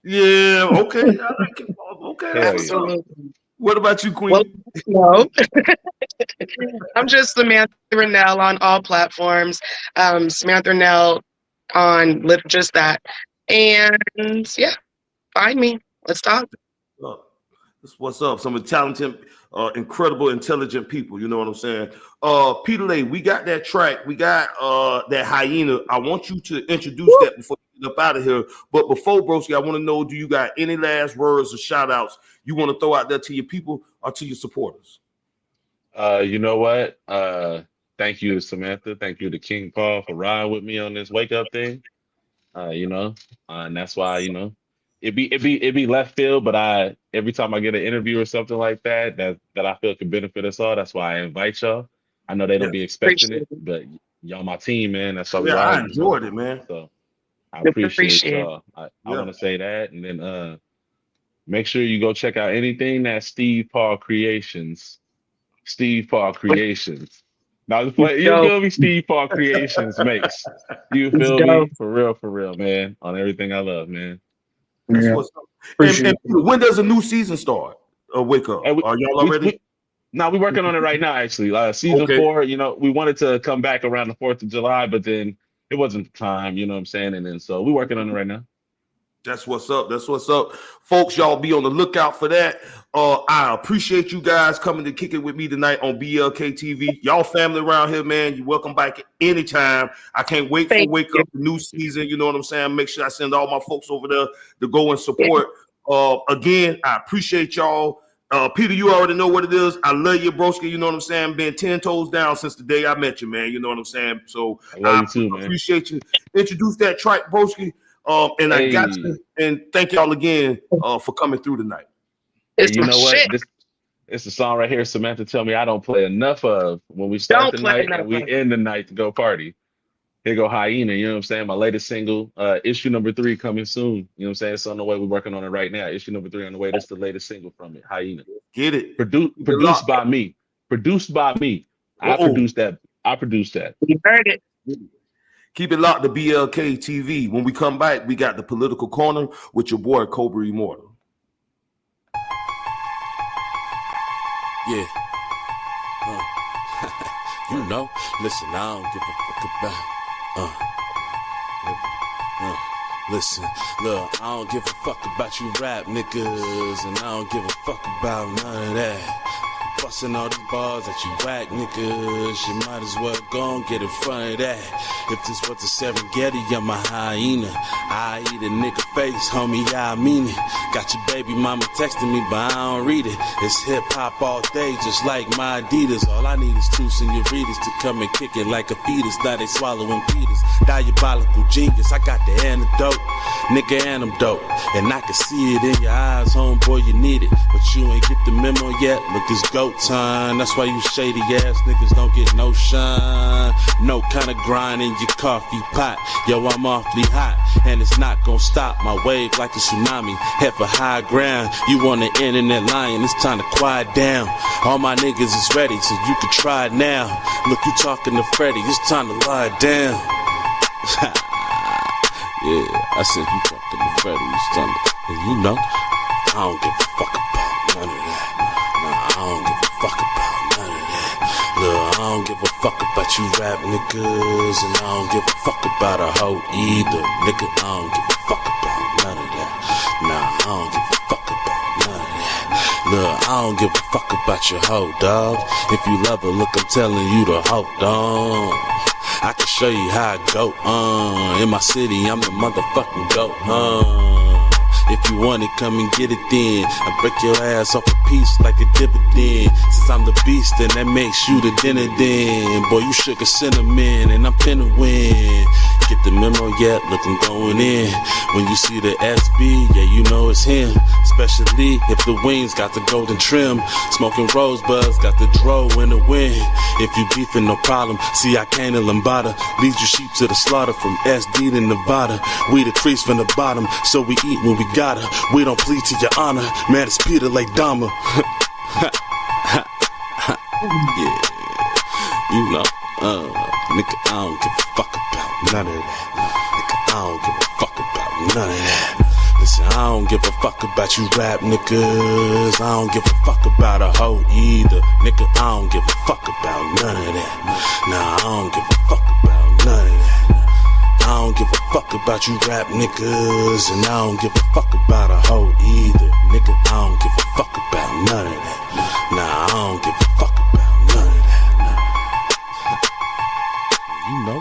[SPEAKER 1] Yeah, okay. I like it. Okay.
[SPEAKER 4] Absolutely.
[SPEAKER 1] What about you, Queen?
[SPEAKER 4] Well, no. I'm just Samantha Rennell on all platforms. Samantha Rennell on just that. And yeah, find me. Let's talk.
[SPEAKER 1] That's what's up. Some talented, incredible, intelligent people. You know what I'm saying? Pedalay, we got that track. We got that hyena. I want you to introduce that before you get up out of here. But before, broski, I want to know, do you got any last words or shout outs you want to throw out there to your people or to your supporters?
[SPEAKER 2] You know what? Thank you, Samantha. Thank you to King Paul for riding with me on this wake up thing. You know, and that's why, you know, it'd be left field, but every time I get an interview or something like that I feel could benefit us all. That's why I invite y'all. I know they don't be expecting it, but y'all my team, man. That's why we
[SPEAKER 1] I
[SPEAKER 2] ride.
[SPEAKER 1] enjoyed it, man.
[SPEAKER 2] So I appreciate y'all. I want to say that, and then make sure you go check out anything that Steve Paul Creations. Now, you feel me? Steve Paul Creations makes. You feel me? For real, man. On everything I love, man.
[SPEAKER 1] That's what's up. And when does a new season start? Wake up. Are y'all already?
[SPEAKER 2] No, we're working on it right now, actually. Season 4, you know, we wanted to come back around the 4th of July, but then it wasn't the time, you know what I'm saying? And then so we're working on it right now.
[SPEAKER 1] That's what's up. That's what's up. Folks, y'all be on the lookout for that. I appreciate you guys coming to kick it with me tonight on BLKTV. Y'all family around here, man. You're welcome back anytime. I can't wait for Wake Up the new season. You know what I'm saying? Make sure I send all my folks over there to go and support. Again, I appreciate y'all. Peter, you already know what it is. I love you, broski. You know what I'm saying? Been 10 toes down since the day I met you, man. You know what I'm saying? So I appreciate you. Introduce that track, broski. And I got you, and thank y'all again for coming through tonight.
[SPEAKER 2] Hey, you know what? It's a song right here. Samantha tell me I don't play enough of when we start the night and we end the night to go party. Here go Hyena. You know what I'm saying? My latest single, issue number 3 coming soon. You know what I'm saying? It's on the way. We're working on it right now. Issue number 3 on the way. That's the latest single from it. Hyena.
[SPEAKER 1] Get it?
[SPEAKER 2] Produced by me. Produced by me. I produced that.
[SPEAKER 4] You heard it.
[SPEAKER 1] Keep it locked to BLK TV. When we come back, we got the political corner with your boy Cobra Immortal.
[SPEAKER 5] Yeah. You know, listen, I don't give a fuck about. Listen, look, I don't give a fuck about you rap niggas, and I don't give a fuck about none of that. Busting all these bars at you whack niggas, you might as well go and get in front of that. If this was the Serengeti, I'm a hyena. I eat a nigga face, homie, I mean it. Got your baby mama texting me, but I don't read it. It's hip hop all day, just like my Adidas. All I need is 2 senoritas to come and kick it like a fetus. Now they swallowing Peters. Diabolical genius, I got the antidote. Nigga, and I'm dope. And I can see it in your eyes, homeboy, you need it. But you ain't get the memo yet, look, it's goat. about time. That's why you shady ass niggas don't get no shine. No kind of grind in your coffee pot. Yo, I'm awfully hot, and it's not gonna stop. My wave like a tsunami, head for high ground. You on the internet lying, it's time to quiet down. All my niggas is ready, so you can try it now. Look, you talking to Freddie, it's time to lie down. Yeah, I said you talking to Freddie, it's time to, and you know, I don't give a fuck about none of that. Nah, I don't give a fuck about none of that. Look, I don't give a fuck about you rap niggas, and I don't give a fuck about a hoe either. Nigga, I don't give a fuck about none of that. Nah, I don't give a fuck about none of that. Look, I don't give a fuck about your hoe, dog. If you love her, look, I'm telling you to hoe, dog. I can show you how I go, in my city, I'm the motherfucking goat, If you want it, come and get it then. I break your ass off a piece like a dividend. Since I'm the beast, then that makes you the dinner then. Boy, you sugar cinnamon, and I'm finna win. Get the memo yet? Look, I'm going in. When you see the SB, yeah, you know it's him. Especially if the wings got the golden trim. Smoking rosebuds, got the dro in the wind. If you beefing, no problem. See, I came to Lombada. Lead your sheep to the slaughter from SD to Nevada. We the crease from the bottom, so we eat when we gotta. We don't plead to your honor. Man, it's Pedalay Dama. Yeah, you know, nigga, I don't give a fuck about none of that. Nigga, I don't give a fuck about none of that. Listen, I don't give a fuck about you rap niggas. I don't give a fuck about a hoe either. Nigga, I don't give a fuck about none of that. Nah, I don't give a fuck about none of that. I don't give a fuck about you rap niggas, and I don't give a fuck about a hoe either. Nigga, I don't give a fuck about none of that. Nah, I don't give a fuck about none of that. Nah. You know.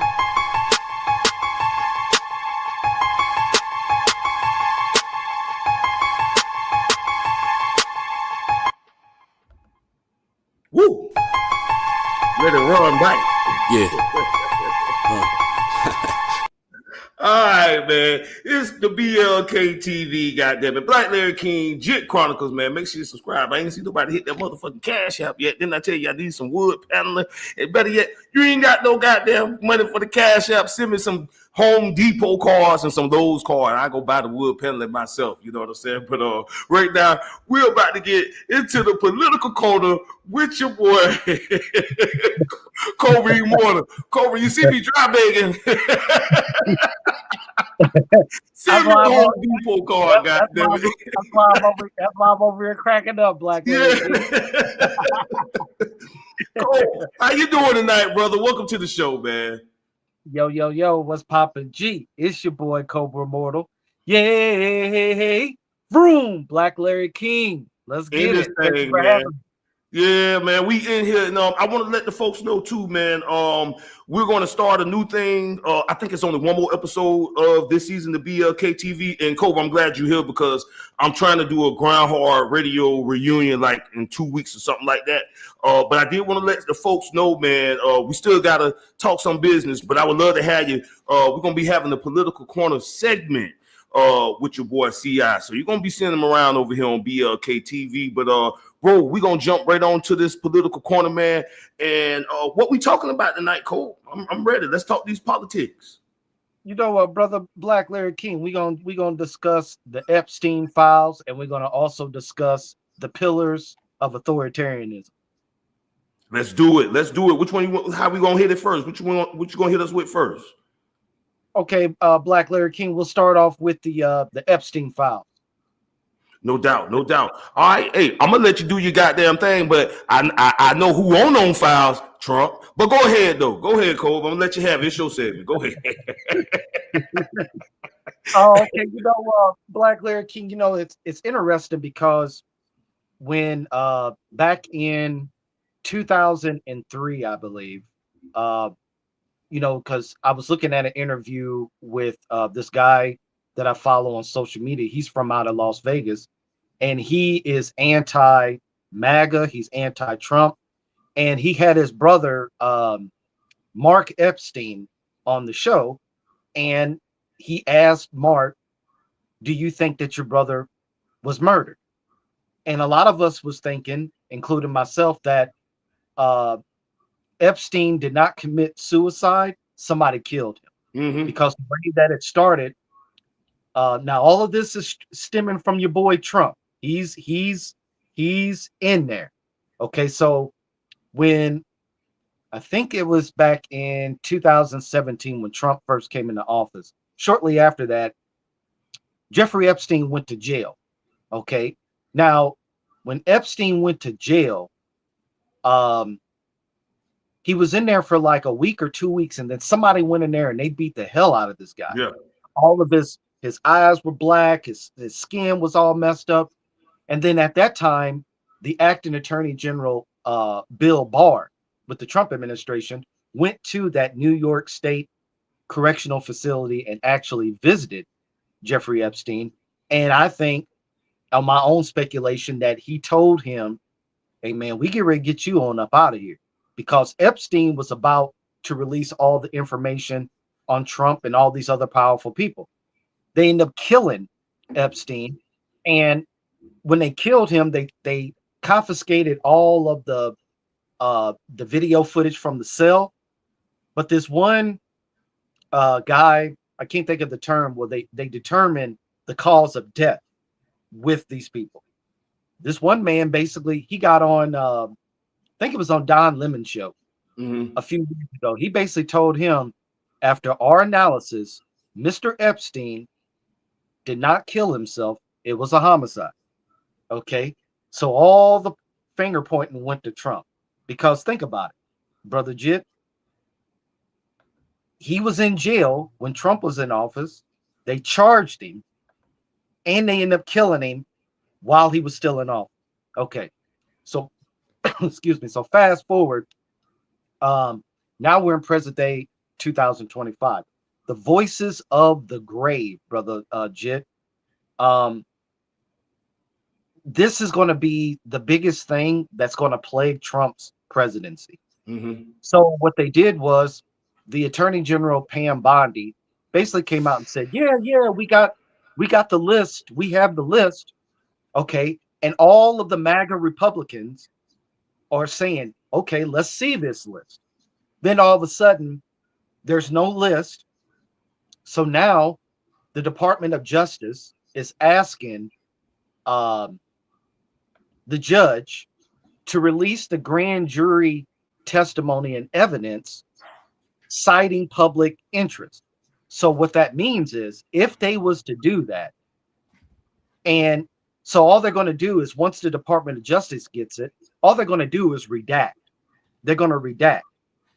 [SPEAKER 1] Woo! Ready to run back.
[SPEAKER 5] Yeah.
[SPEAKER 1] All right, man. It's the BLKTV, goddamn it. Black Larry King, Jit Chronicles, man. Make sure you subscribe. I ain't see nobody hit that motherfucking cash app yet. Didn't I tell you I need some wood paneling? And better yet, you ain't got no goddamn money for the cash app. Send me some Home Depot cards and some of those cards. I go buy the wood paneling myself. You know what I'm saying? But right now, we're about to get into the political corner with your boy, Cobra Immortal. Cobra, you see me dry begging. Send me a Home Depot card, goddammit.
[SPEAKER 6] That's why I'm over here cracking up, Black.
[SPEAKER 1] Yeah. Cole, how you doing tonight, brother? Welcome to the show, man.
[SPEAKER 6] Yo, what's poppin'? G, it's your boy Cobra Immortal. Yay, vroom, Black Larry King. Let's get it.
[SPEAKER 1] Thing, man. Yeah, man, we in here, and I want to let the folks know too, man. We're going to start a new thing. I think it's only one more episode of this season, the BLKTV. And Cobra, I'm glad you're here because I'm trying to do a Ground Hard radio reunion like in 2 weeks or something like that. But I did want to let the folks know, man. We still got to talk some business, but I would love to have you. We're going to be having a political corner segment with your boy CI. So you're going to be seeing him around over here on BLKTV. But bro, we're going to jump right on to this political corner, man. And what we talking about tonight, Cole? I'm ready. Let's talk these politics.
[SPEAKER 6] You know what, brother Black Larry King, we're gonna discuss the Epstein files, and we're gonna also discuss the pillars of authoritarianism.
[SPEAKER 1] Let's do it. Which one you want? How we gonna hit it first? What you gonna hit us with first?
[SPEAKER 6] Okay, Black Larry King, we'll start off with the Epstein files.
[SPEAKER 1] No doubt. All right, hey, I'm gonna let you do your goddamn thing, but I know who on them files, Trump. But go ahead though. Go ahead, Cole. I'm gonna let you have it. It's your segment. Go ahead.
[SPEAKER 6] Oh, okay. You know, Black Larry King. You know, it's interesting because when back in 2003, I believe, you know, because I was looking at an interview with this guy that I follow on social media. He's from out of Las Vegas, and he is anti-MAGA. He's anti-Trump, and he had his brother Mark Epstein on the show, and he asked Mark, "Do you think that your brother was murdered?" And a lot of us was thinking, including myself, that uh, Epstein did not commit suicide. Somebody killed him
[SPEAKER 1] Mm-hmm.
[SPEAKER 6] because the way that it started. Now all of this is stemming from your boy Trump. He's in there. Okay, so when I think it was back in 2017 when Trump first came into office, shortly after that, Jeffrey Epstein went to jail. Okay, now when Epstein went to jail, um, he was in there for like a week or 2 weeks, and then somebody went in there and they beat the hell out of this guy.
[SPEAKER 1] Yeah.
[SPEAKER 6] All of his eyes were black, his skin was all messed up. And then at that time, the acting attorney general, Bill Barr, with the Trump administration, went to that New York State correctional facility and actually visited Jeffrey Epstein. And I think, on my own speculation, that he told him, hey, man, we get ready to get you on up out of here. Because Epstein was about to release all the information on Trump and all these other powerful people. They end up killing Epstein. And when they killed him, they confiscated all of the video footage from the cell. But this one guy, I can't think of the term, well, they determined the cause of death with these people. This one man basically, he got on, I think it was on Don Lemon's show a few years ago. He basically told him, after our analysis, Mr. Epstein did not kill himself. It was a homicide. Okay. So all the finger pointing went to Trump, because think about it, brother Jit. He was in jail when Trump was in office. They charged him and they ended up killing him while he was still in office. Okay. So, excuse me. So fast forward. Now we're in present day 2025. The voices of the grave, brother Jit. This is going to be the biggest thing that's going to plague Trump's presidency. So what they did was, the Attorney General Pam Bondi basically came out and said, yeah, we got the list. We have the list. Okay. And all of the MAGA Republicans are saying, okay, let's see this list. Then all of a sudden, there's no list. So now the Department of Justice is asking the judge to release the grand jury testimony and evidence citing public interest. So what that means is, if they was to do that, and so all they're going to do is, once the Department of Justice gets it, all they're going to do is redact. They're going to redact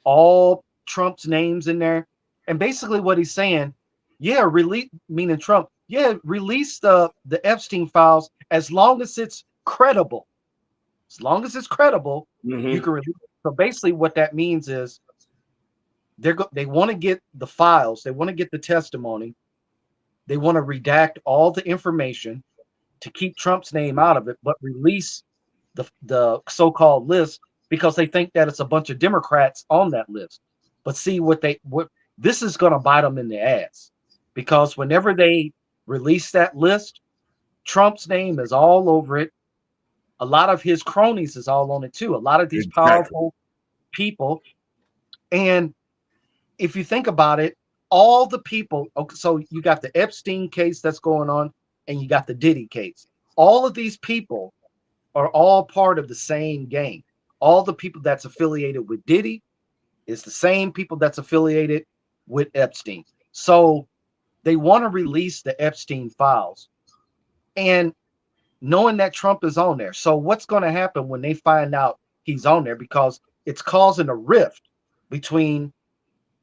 [SPEAKER 6] all Trump's names in there. And basically what he's saying, yeah, release, meaning Trump, yeah, release the Epstein files as long as it's credible. As long as it's credible, you can release it. So basically what that means is, they want to get the files, they want to get the testimony, they want to redact all the information to keep Trump's name out of it, but release the so-called list, because they think that it's a bunch of Democrats on that list. But see, what this is going to bite them in the ass, because whenever they release that list, Trump's name is all over it. A lot of his cronies is all on it too. A lot of these powerful people. And if you think about it, all the people, okay, so you got the Epstein case that's going on, and you got the Diddy case. All of these people are all part of the same gang. All the people that's affiliated with Diddy is the same people that's affiliated with Epstein. So they want to release the Epstein files, and knowing that Trump is on there. So what's going to happen when they find out he's on there? Because it's causing a rift between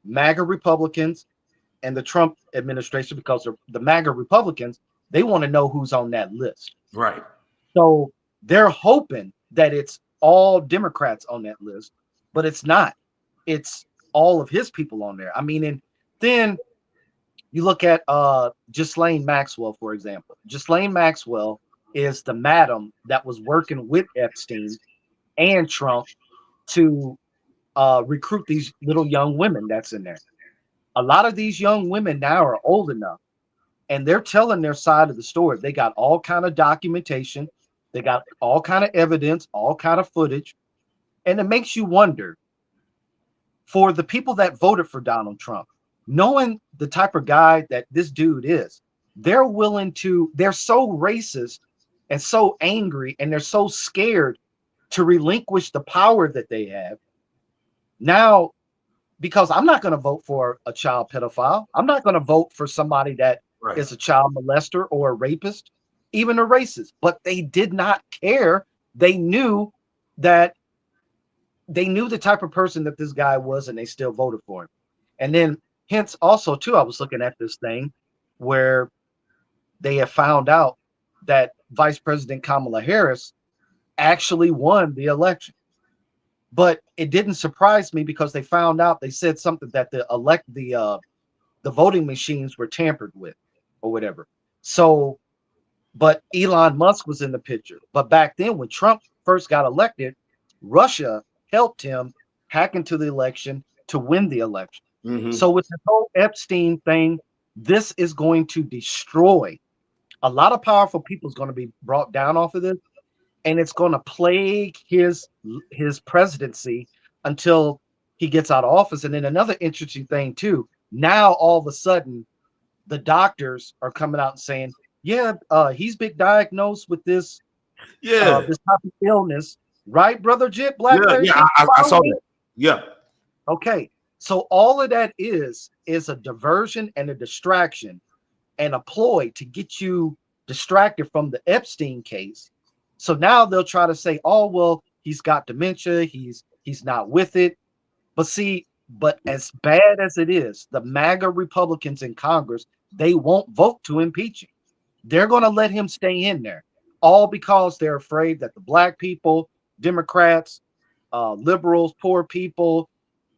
[SPEAKER 6] MAGA Republicans and the Trump administration, because the MAGA Republicans, they want to know who's on that list.
[SPEAKER 1] Right.
[SPEAKER 6] So they're hoping that it's all Democrats on that list, but it's not. It's all of his people on there. I mean, and then you look at Ghislaine Maxwell, for example. Ghislaine Maxwell is the madam that was working with Epstein and Trump to recruit these little young women that's in there. A lot of these young women now are old enough, and they're telling their side of the story. They got all kind of documentation. They got all kind of evidence, all kind of footage, and it makes you wonder, for the people that voted for Donald Trump, knowing the type of guy that this dude is, they're so racist and so angry, and they're so scared to relinquish the power that they have now, because I'm not going to vote for a child pedophile. I'm not going to vote for somebody that
[SPEAKER 1] Right.
[SPEAKER 6] is a child molester or a rapist, even a racist. But they did not care. They knew the type of person that this guy was, and they still voted for him. And then hence also too, I was looking at this thing where they have found out that Vice President Kamala Harris actually won the election. But it didn't surprise me because they found out, they said something that the voting machines were tampered with or whatever. So, but Elon Musk was in the picture. But back then, when Trump first got elected, Russia helped him hack into the election to win the election.
[SPEAKER 1] Mhm.
[SPEAKER 6] So with the whole Epstein thing, this is going to destroy a lot of powerful people is going to be brought down off of this, and it's going to plague his presidency until he gets out of office. And then another interesting thing too, now all of a sudden the doctors are coming out and saying, yeah, he's been diagnosed with this
[SPEAKER 1] Yeah.
[SPEAKER 6] this type of illness, right, brother Jit?
[SPEAKER 1] Yeah, yeah, I saw that. Yeah.
[SPEAKER 6] Okay, so all of that is a diversion and a distraction and a ploy to get you distracted from the Epstein case. So now they'll try to say, oh, well, he's got dementia, he's not with it. But see, but as bad as it is, the MAGA Republicans in Congress, they won't vote to impeach him. They're going to let him stay in there, all because they're afraid that the black people, Democrats, liberals, poor people,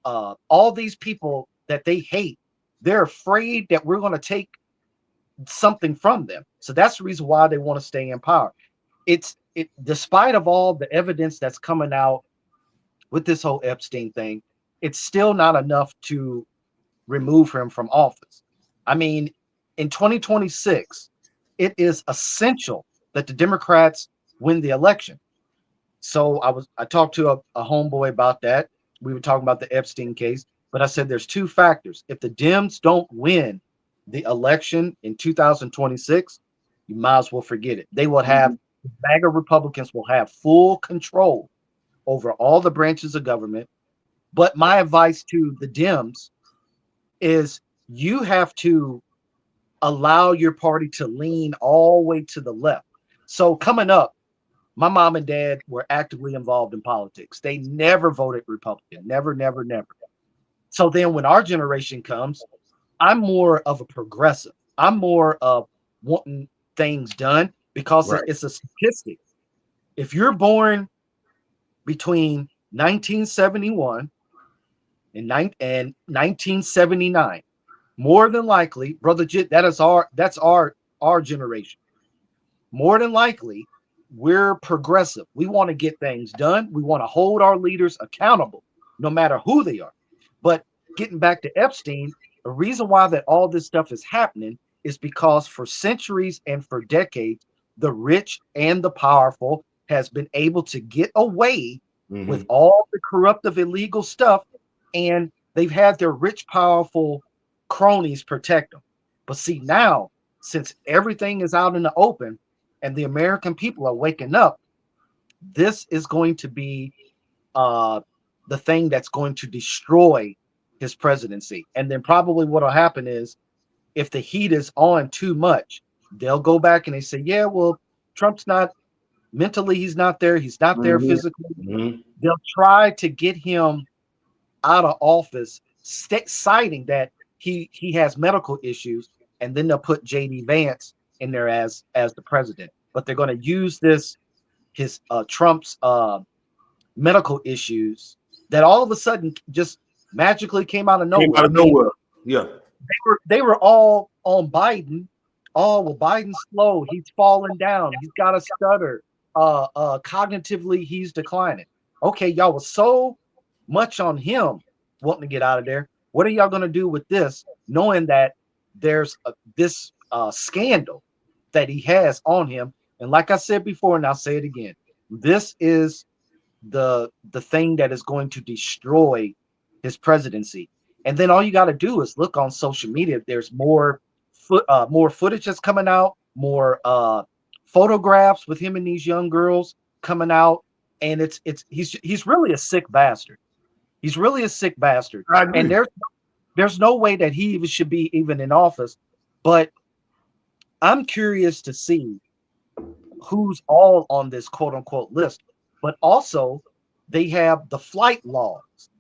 [SPEAKER 6] all these people that they hate, they're afraid that we're going to take something from them. So that's the reason why they want to stay in power. Despite of all the evidence that's coming out with this whole Epstein thing, it's still not enough to remove him from office. I mean, in 2026, it is essential that the Democrats win the election. So I talked to a homeboy about that. We were talking about the Epstein case, but I said there's two factors. If the Dems don't win the election in 2026, you might as well forget it. They will have MAGA Republicans will have full control over all the branches of government. But my advice to the Dems is you have to allow your party to lean all the way to the left. So coming up, my mom and dad were actively involved in politics. They never voted Republican. Never, never, never. So then when our generation comes, I'm more of a progressive. I'm more of wanting things done because it's a statistic. If you're born between 1971 and 1979, more than likely, brother Jit, that's our generation. More than likely, we're progressive. We want to get things done. We want to hold our leaders accountable, no matter who they are. But getting back to Epstein, the reason why that all this stuff is happening is because for centuries and for decades, the rich and the powerful has been able to get away with all the corruptive, illegal stuff, and they've had their rich, powerful cronies protect them. But see, now, since everything is out in the open and the American people are waking up, this is going to be the thing that's going to destroy his presidency. And then probably what will happen is if the heat is on too much, they'll go back and they say, yeah, well, Trump's not mentally, he's not there. He's not there physically. They'll try to get him out of office, citing that he has medical issues. And then they'll put JD Vance in there as the president. But they're going to use his Trump's medical issues that all of a sudden just magically came out of nowhere.
[SPEAKER 1] Yeah.
[SPEAKER 6] They were all on Biden. Oh, well, Biden's slow. He's falling down. He's got a stutter. Cognitively, he's declining. Okay, y'all was so much on him wanting to get out of there. What are y'all going to do with this, knowing that there's this scandal that he has on him? And like I said before, and I'll say it again, this is the thing that is going to destroy his presidency. And then all you got to do is look on social media. There's more footage that's coming out, more photographs with him and these young girls coming out, and he's really a sick bastard. He's really a sick bastard.
[SPEAKER 1] I agree.
[SPEAKER 6] And there's no way that he even should be even in office. But I'm curious to see who's all on this quote unquote list. But also, they have the flight logs.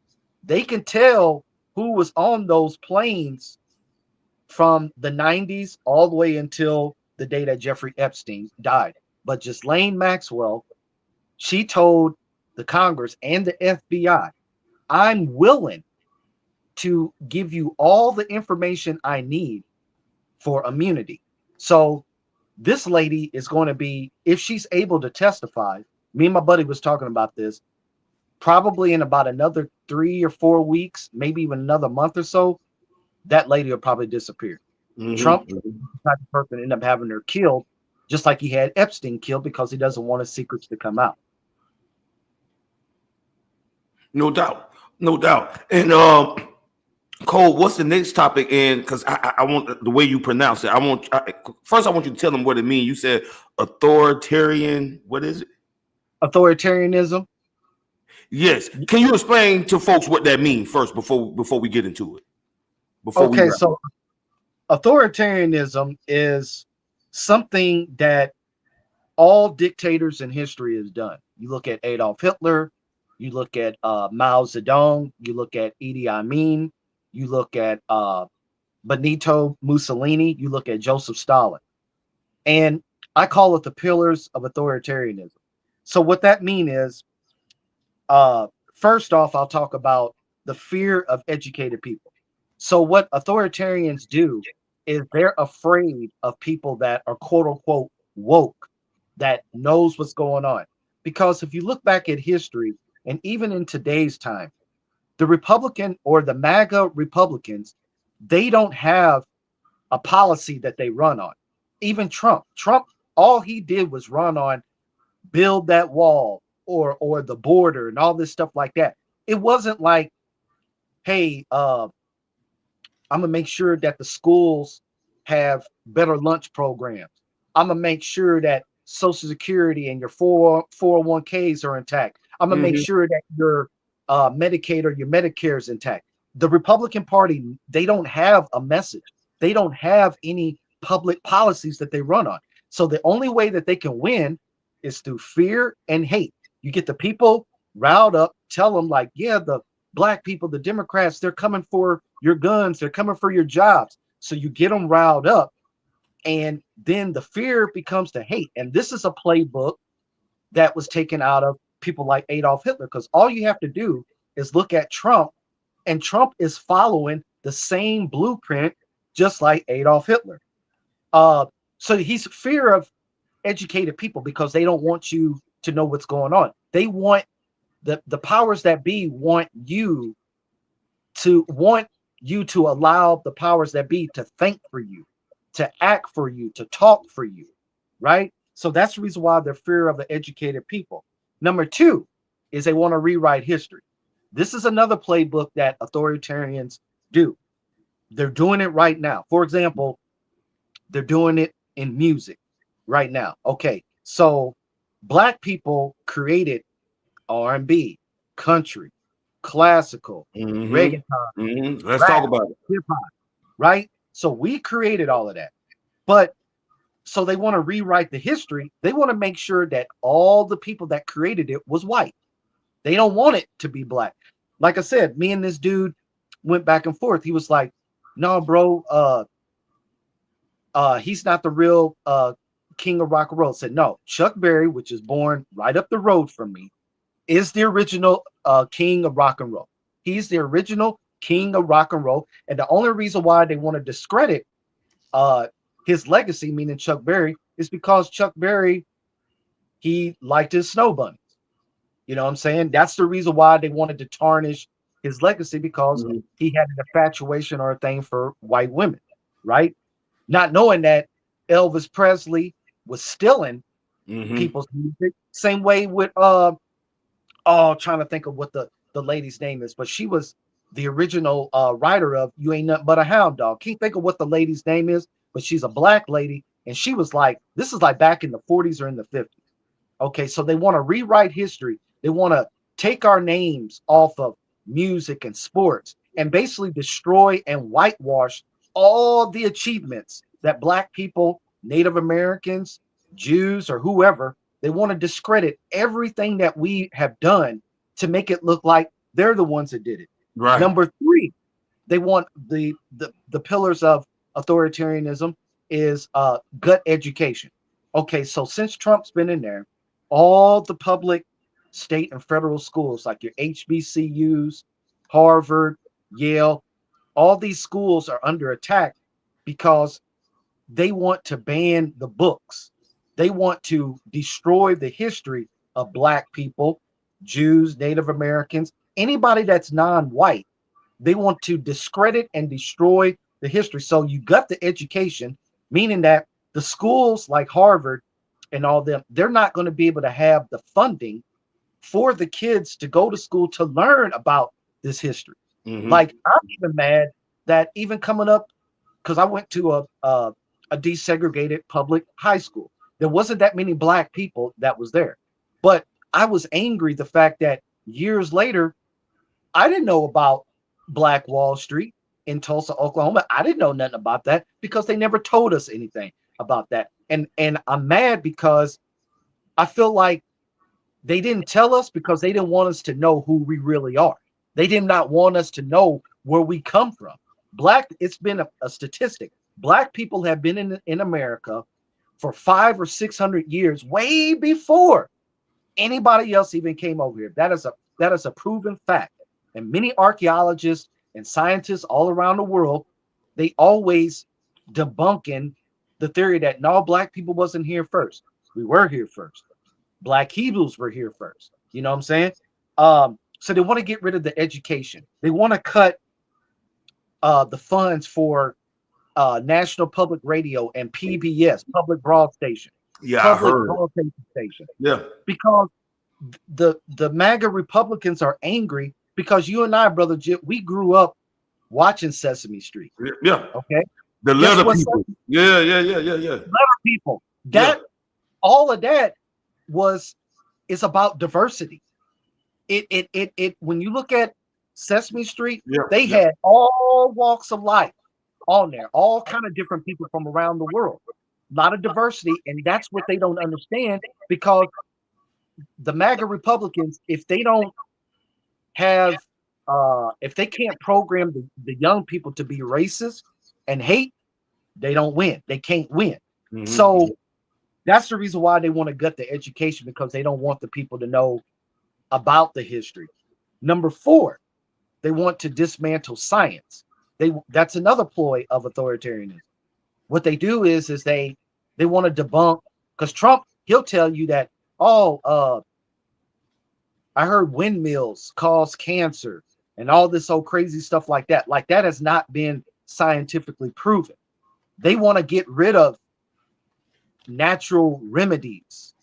[SPEAKER 6] They can tell who was on those planes from the 90s all the way until the day that Jeffrey Epstein died. But Ghislaine Maxwell, she told the Congress and the FBI, I'm willing to give you all the information I need for immunity. So this lady is going to be, if she's able to testify, me and my buddy was talking about this, probably in about another 3 or 4 weeks, maybe even another month or so, that lady will probably disappear. Trump, the type of person, end up having her killed, just like he had Epstein killed because he doesn't want his secrets to come out.
[SPEAKER 1] No doubt. No doubt. And Cole, what's the next topic? And because I want the way you pronounce it. First I want you to tell them what it means. You said authoritarian. What is it?
[SPEAKER 6] Authoritarianism.
[SPEAKER 1] Yes. Can you explain to folks what that means first before we get into it?
[SPEAKER 6] Okay, so authoritarianism is something that all dictators in history has done. You look at Adolf Hitler, you look at Mao Zedong, you look at Idi Amin, you look at Benito Mussolini, you look at Joseph Stalin. And I call it the pillars of authoritarianism. So what that means is, first off, I'll talk about the fear of educated people. So what authoritarians do is they're afraid of people that are quote unquote woke, that knows what's going on. Because if you look back at history, and even in today's time, the Republican or the MAGA Republicans, they don't have a policy that they run on. Even Trump, all he did was run on build that wall or the border and all this stuff like that. It wasn't like, hey, I'm gonna make sure that the schools have better lunch programs. I'm gonna make sure that Social Security and your 401ks are intact. I'm gonna make sure that your Medicaid or your Medicare is intact. The Republican Party, they don't have a message. They don't have any public policies that they run on. So the only way that they can win is through fear and hate. You get the people riled up, tell them like, yeah, the black people, the Democrats, they're coming for your guns, they're coming for your jobs. So you get them riled up, and then the fear becomes the hate. And this is a playbook that was taken out of people like Adolf Hitler, because all you have to do is look at Trump, and Trump is following the same blueprint just like Adolf Hitler. So he's fear of educated people because they don't want you to know what's going on. They want the powers that be want you to allow the powers that be to think for you, to act for you, to talk for you, right? So that's the reason why they're fear of the educated people. Number two is they want to rewrite history. This is another playbook that authoritarians do. They're doing it right now. For example, they're doing it in music right now. Okay, so black people created R&B, country, classical, reggaeton.
[SPEAKER 1] Let's
[SPEAKER 6] rap,
[SPEAKER 1] talk about it.
[SPEAKER 6] Hip-hop, right? So we created all of that. But so they want to rewrite the history. They want to make sure that all the people that created it was white. They don't want it to be black. Like I said, me and this dude went back and forth. He was like, no, bro, he's not the real king of rock and roll. I said, no, Chuck Berry, which is born right up the road from me, is the original king of rock and roll. He's the original king of rock and roll. And the only reason why they want to discredit his legacy, meaning Chuck Berry, is because Chuck Berry, he liked his snow bunnies. You know what I'm saying? That's the reason why they wanted to tarnish his legacy, because he had an infatuation or a thing for white women, right? Not knowing that Elvis Presley was stealing people's music. Same way with trying to think of what the lady's name is, but she was the original writer of You Ain't Nothing But a Hound Dog. Can't think of what the lady's name is, but she's a black lady, and she was like, this is like back in the 40s or in the 50s. Okay, so they want to rewrite history. They want to take our names off of music and sports and basically destroy and whitewash all the achievements that black people, Native Americans, Jews, or whoever, they want to discredit everything that we have done to make it look like they're the ones that did it.
[SPEAKER 1] Right.
[SPEAKER 6] Number three, they want the pillars of authoritarianism is gut education. Okay, so since Trump's been in there, all the public, state, and federal schools like your HBCUs, Harvard, Yale, all these schools are under attack because they want to ban the books. They want to destroy the history of black people, Jews, Native Americans, anybody that's non-white. They want to discredit and destroy the history. So you got the education, meaning that the schools like Harvard and all them, they're not going to be able to have the funding for the kids to go to school to learn about this history. Like, I'm even mad that even coming up, because I went to a desegregated public high school. There wasn't that many black people that was there. But I was angry the fact that years later, I didn't know about Black Wall Street in Tulsa, Oklahoma. I didn't know nothing about that because they never told us anything about that. And I'm mad because I feel like they didn't tell us because they didn't want us to know who we really are. They did not want us to know where we come from. It's been a statistic. Black people have been in America for 500 or 600 years, way before anybody else even came over here. That is a proven fact. And many archaeologists and scientists all around the world, they always debunking the theory that no, black people wasn't here first. We were here first. Black Hebrews were here first. You know what I'm saying? So they want to get rid of the education. They want to cut the funds for National Public Radio and PBS, Public Broad Station.
[SPEAKER 1] Yeah,
[SPEAKER 6] Public
[SPEAKER 1] I heard.
[SPEAKER 6] Broadcasting Station.
[SPEAKER 1] Yeah.
[SPEAKER 6] Because the MAGA Republicans are angry because you and I, brother Jip, we grew up watching Sesame Street.
[SPEAKER 1] Yeah.
[SPEAKER 6] Okay.
[SPEAKER 1] The
[SPEAKER 6] Guess
[SPEAKER 1] letter
[SPEAKER 6] what's
[SPEAKER 1] people.
[SPEAKER 6] up?
[SPEAKER 1] Yeah.
[SPEAKER 6] Letter people. That all of that is about diversity. It when you look at Sesame Street, they had all walks of life on there, all kind of different people from around the world. A lot of diversity, and that's what they don't understand because the MAGA Republicans, if they don't have if they can't program the young people to be racist and hate, they don't win. They can't win. So that's the reason why they want to gut the education, because they don't want the people to know about the history. Number 4, they want to dismantle science. That's another ploy of authoritarianism. What they do is they want to debunk, because Trump, he'll tell you that, I heard windmills cause cancer and all this old crazy stuff like that. Like, that has not been scientifically proven. They want to get rid of natural remedies,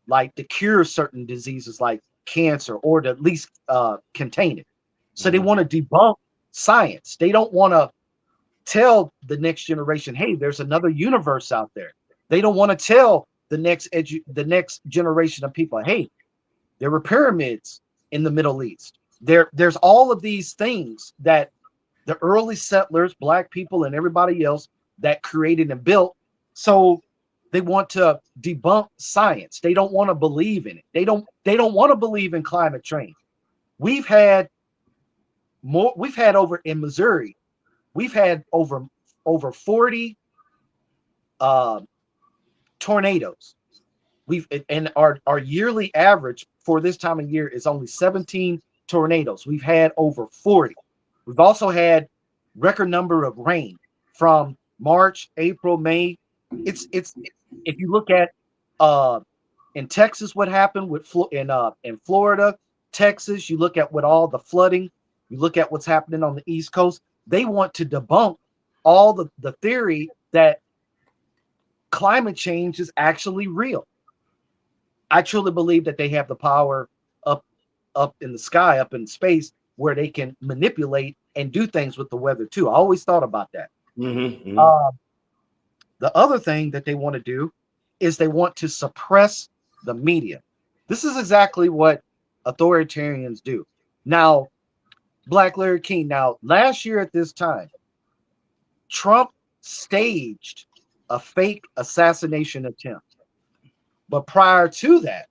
[SPEAKER 6] like to cure certain diseases like cancer, or to at least contain it. So they want to debunk science. They don't want to tell the next generation, hey, there's another universe out there. They don't want to tell the next generation of people, hey, there were pyramids in the Middle East. There's all of these things that the early settlers, black people, and everybody else that created and built. So they want to debunk science. They don't want to believe in it. They don't want to believe in climate change. We've had over in Missouri, we've had over 40 tornadoes. And our yearly average for this time of year is only 17 tornadoes. We've had over 40. We've also had record number of rain from March, April, May. It's if you look at in Texas, what happened with in Florida, Texas, you look at what all the flooding, you look at what's happening on the East Coast. They want to debunk all the theory that climate change is actually real. I truly believe that they have the power up in the sky, up in space, where they can manipulate and do things with the weather too. I always thought about that. The other thing that they want to do is they want to suppress the media. This is exactly what authoritarians do. Now, Black Larry King, now last year at this time, Trump staged a fake assassination attempt. But prior to that,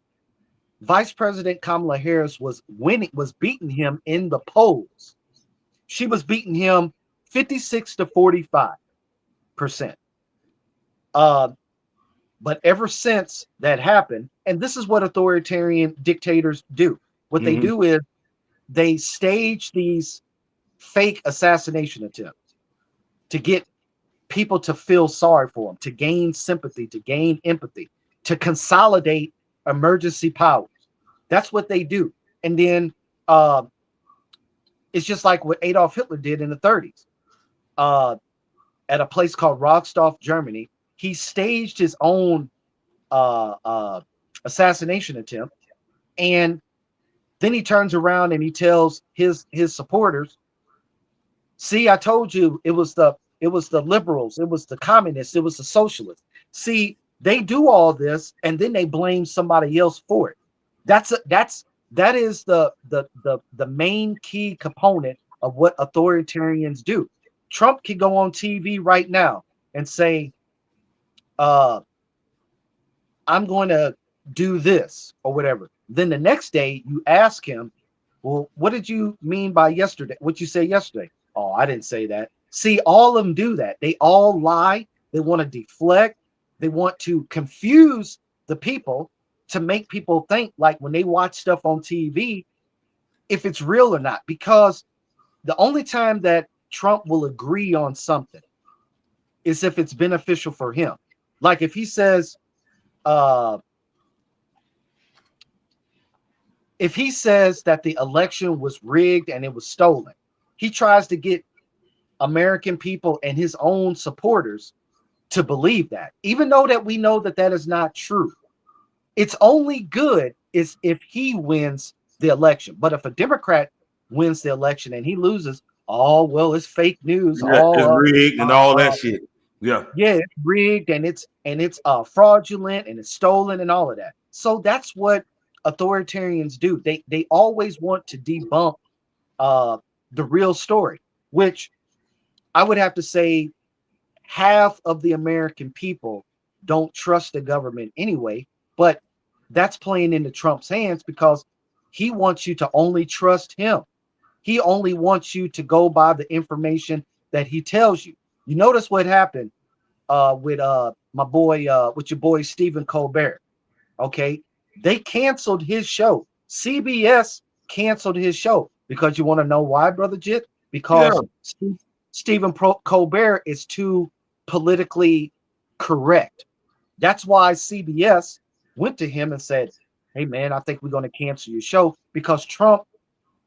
[SPEAKER 6] Vice President Kamala Harris was beating him in the polls. She was beating him 56 to 45%. But ever since that happened, and this is what authoritarian dictators do. What they do is they stage these fake assassination attempts to get people to feel sorry for them, to gain sympathy, to gain empathy, to consolidate emergency powers. That's what they do. And then it's just like what Adolf Hitler did in the 30s. At a place called Rostock, Germany, he staged his own assassination attempt, and then he turns around and he tells his supporters, "See, I told you it was the liberals, it was the communists, it was the socialists." See, they do all this and then they blame somebody else for it. That is the main key component of what authoritarians do. Trump can go on TV right now and say, I'm going to do this or whatever. Then the next day you ask him, well, what did you mean by yesterday? What you say yesterday? Oh, I didn't say that. See, all of them do that. They all lie. They want to deflect. They want to confuse the people to make people think, like when they watch stuff on TV, if it's real or not. Because the only time that Trump will agree on something is if it's beneficial for him. Like if he says, that the election was rigged and it was stolen, he tries to get American people and his own supporters to believe that, even though that we know that that is not true. It's only good is if he wins the election. But if a Democrat wins the election and he loses, oh, well, it's fake news.
[SPEAKER 1] Yeah, it's rigged and all that shit. Yeah,
[SPEAKER 6] it's rigged and it's fraudulent and it's stolen and all of that. So that's what authoritarians do. They always want to debunk the real story, which I would have to say half of the American people don't trust the government anyway. But that's playing into Trump's hands because he wants you to only trust him. He only wants you to go by the information that he tells you. You notice what happened with your boy Stephen Colbert. Okay, they canceled his show. CBS canceled his show because you want to know why, Brother Jit? Because Stephen Colbert is too politically correct. That's why CBS went to him and said, "Hey man, I think we're going to cancel your show," because Trump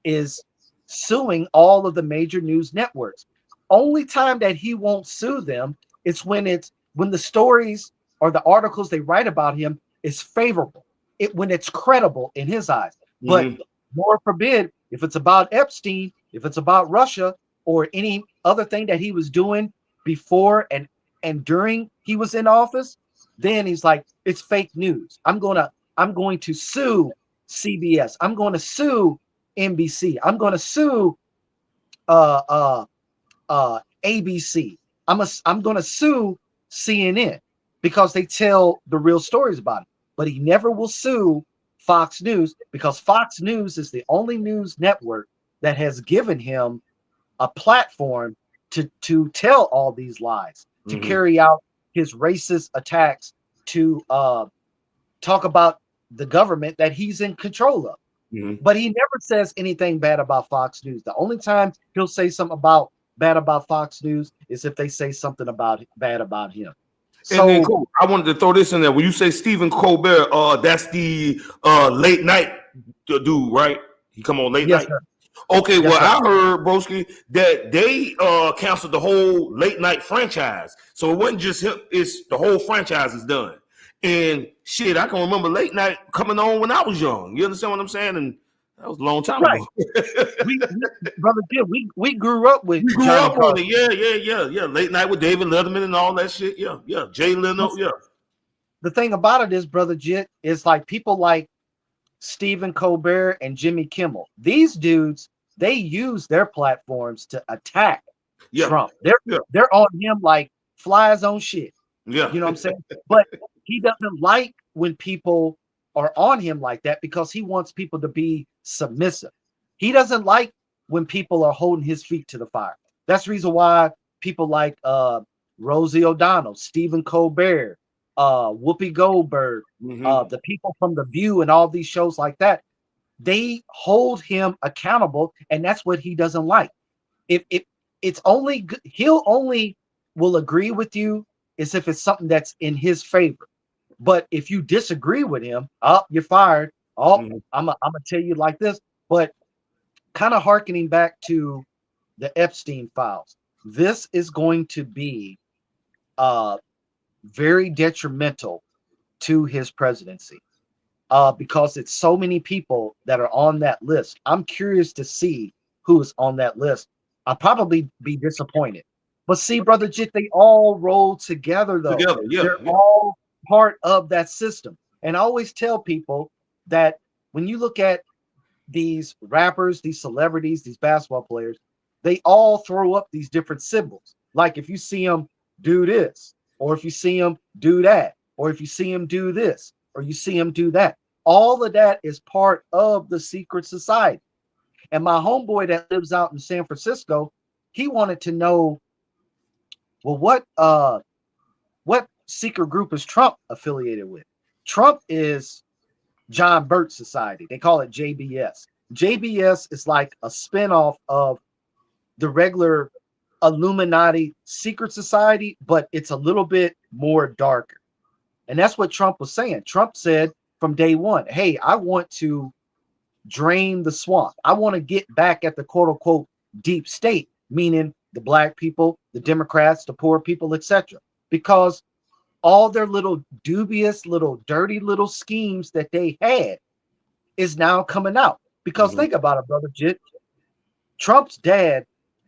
[SPEAKER 6] is suing all of the major news networks. Only time that he won't sue them is when the stories or the articles they write about him is favorable. When it's credible in his eyes. But more forbid, if it's about Epstein, if it's about Russia or any other thing that he was doing before and during he was in office, then he's like, it's fake news. I'm going to sue CBS. I'm going to sue NBC. I'm going to sue ABC. I'm going to sue CNN because they tell the real stories about it. But he never will sue Fox News because Fox News is the only news network that has given him a platform to tell all these lies, to carry out his racist attacks, to talk about the government that he's in control of. But he never says anything bad about Fox News. The only time he'll say something bad about Fox News is if they say something bad about him. So,
[SPEAKER 1] and then I wanted to throw this in there. When you say Stephen Colbert, that's the late night dude, right? He come on late night.
[SPEAKER 6] Sir.
[SPEAKER 1] Okay,
[SPEAKER 6] Yes,
[SPEAKER 1] well,
[SPEAKER 6] sir.
[SPEAKER 1] I heard, broski, that they canceled the whole late night franchise. So it wasn't just him; it's the whole franchise is done. And shit, I can remember late night coming on when I was young. You understand what I'm saying? And that was a long time
[SPEAKER 6] Right.
[SPEAKER 1] ago.
[SPEAKER 6] Brother Jim, we grew up with
[SPEAKER 1] We grew
[SPEAKER 6] Johnny
[SPEAKER 1] up on
[SPEAKER 6] Carson.
[SPEAKER 1] it. Yeah. Late night with David Letterman and all that shit. Yeah. Jay Leno. Yeah.
[SPEAKER 6] The thing about it is, Brother Jit, is like people like Stephen Colbert and Jimmy Kimmel. These dudes, they use their platforms to attack Trump. They're on him like flies on shit.
[SPEAKER 1] Yeah.
[SPEAKER 6] You know what I'm saying? But he doesn't like when people are on him like that because he wants people to be submissive. He doesn't like when people are holding his feet to the fire. That's the reason why people like Rosie O'Donnell, Stephen Colbert, Whoopi Goldberg, the people from The View and all these shows like that, they hold him accountable, and that's what he doesn't like. If it's only he'll only will agree with you is if it's something that's in his favor. But if you disagree with him, you're fired. I'm gonna tell you like this. But kind of hearkening back to the Epstein files, this is going to be very detrimental to his presidency because it's so many people that are on that list. I'm curious to see who is on that list. I'll probably be disappointed. But see, Brother Jit, they all roll together, though. They're all part of that system. And I always tell people that when you look at these rappers, these celebrities, these basketball players, they all throw up these different symbols. Like if you see them do this, or if you see them do that, or if you see them do this, or you see them do that, all of that is part of the secret society. And my homeboy that lives out in San Francisco, he wanted to know, well, what secret group is Trump affiliated with? Trump is John Birch Society. They call it JBS. JBS is like a spinoff of the regular Illuminati secret society, but it's a little bit more darker. And that's what Trump was saying. Trump said from day one, hey, I want to drain the swamp. I want to get back at the quote unquote deep state, meaning the black people, the Democrats, the poor people, etc. Because all their little dubious, little dirty little schemes that they had is now coming out. Because think about it, Brother Jit. Trump's dad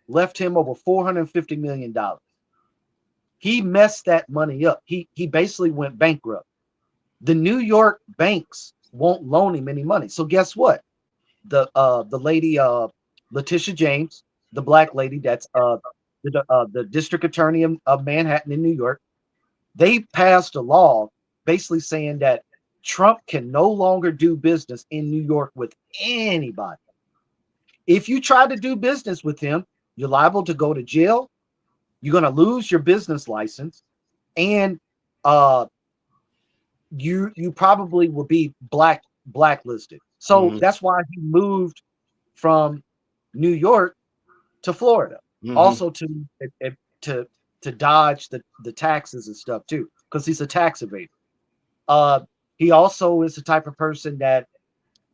[SPEAKER 6] left him over $450 million. He messed that money up. He basically went bankrupt. The New York banks won't loan him any money. So guess what? The lady Letitia James, the black lady that's the district attorney of Manhattan in New York, they passed a law basically saying that Trump can no longer do business in New York with anybody. If you try to do business with him, you're liable to go to jail. You're going to lose your business license, and you probably will be blacklisted. So that's why he moved from New York to Florida, also to dodge the taxes and stuff too, because he's a tax evader. He also is the type of person that,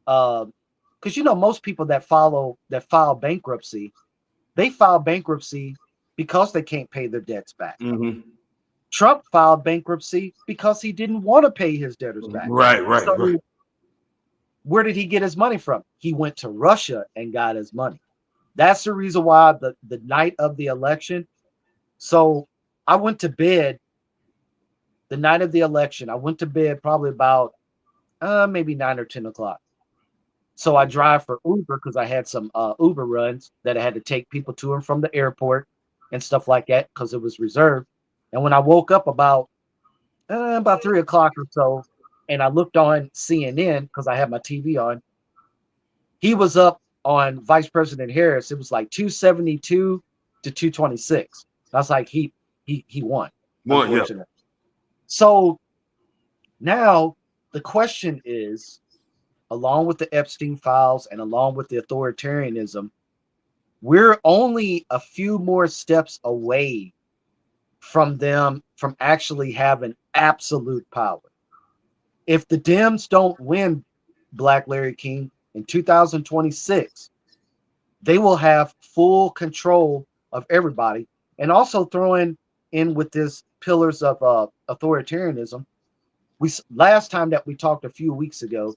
[SPEAKER 6] because most people that file bankruptcy, they file bankruptcy because they can't pay their debts back. Trump filed bankruptcy because he didn't want to pay his debtors back.
[SPEAKER 1] Right.
[SPEAKER 6] Where did he get his money from? He went to Russia and got his money. That's the reason why the night of the election. So I went to bed the night of the election. I went to bed probably about maybe 9 or 10 o'clock. So I drive for Uber because I had some Uber runs that I had to take people to and from the airport and stuff like that because it was reserved. And when I woke up about 3 o'clock or so, and I looked on CNN because I had my TV on, he was up on Vice President Harris. It was like 272 to 226. I was like, he won. Unfortunately. So now the question is, along with the Epstein files and along with the authoritarianism, we're only a few more steps away from them from actually having absolute power. If the Dems don't win, Black Larry King, in 2026, they will have full control of everybody. And also throwing in with this pillars of authoritarianism, last time that we talked a few weeks ago,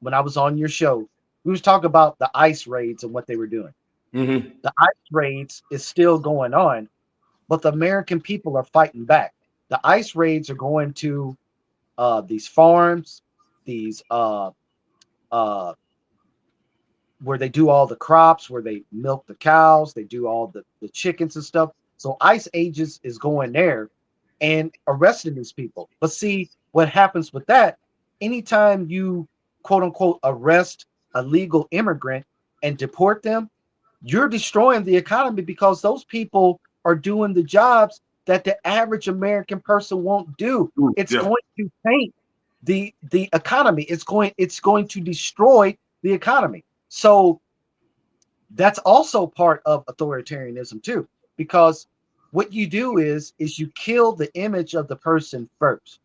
[SPEAKER 6] when I was on your show, we was talking about the ICE raids and what they were doing.
[SPEAKER 1] Mm-hmm.
[SPEAKER 6] The ICE raids is still going on, but the American people are fighting back. The ICE raids are going to these farms, these where they do all the crops, where they milk the cows, they do all the chickens and stuff. So ICE agents is going there and arresting these people. But see, what happens with that, anytime you quote unquote arrest a legal immigrant and deport them, you're destroying the economy, because those people are doing the jobs that the average American person won't do. It's going to taint the economy. It's going to destroy the economy. So that's also part of authoritarianism too, because what you do is you kill the image of the person first,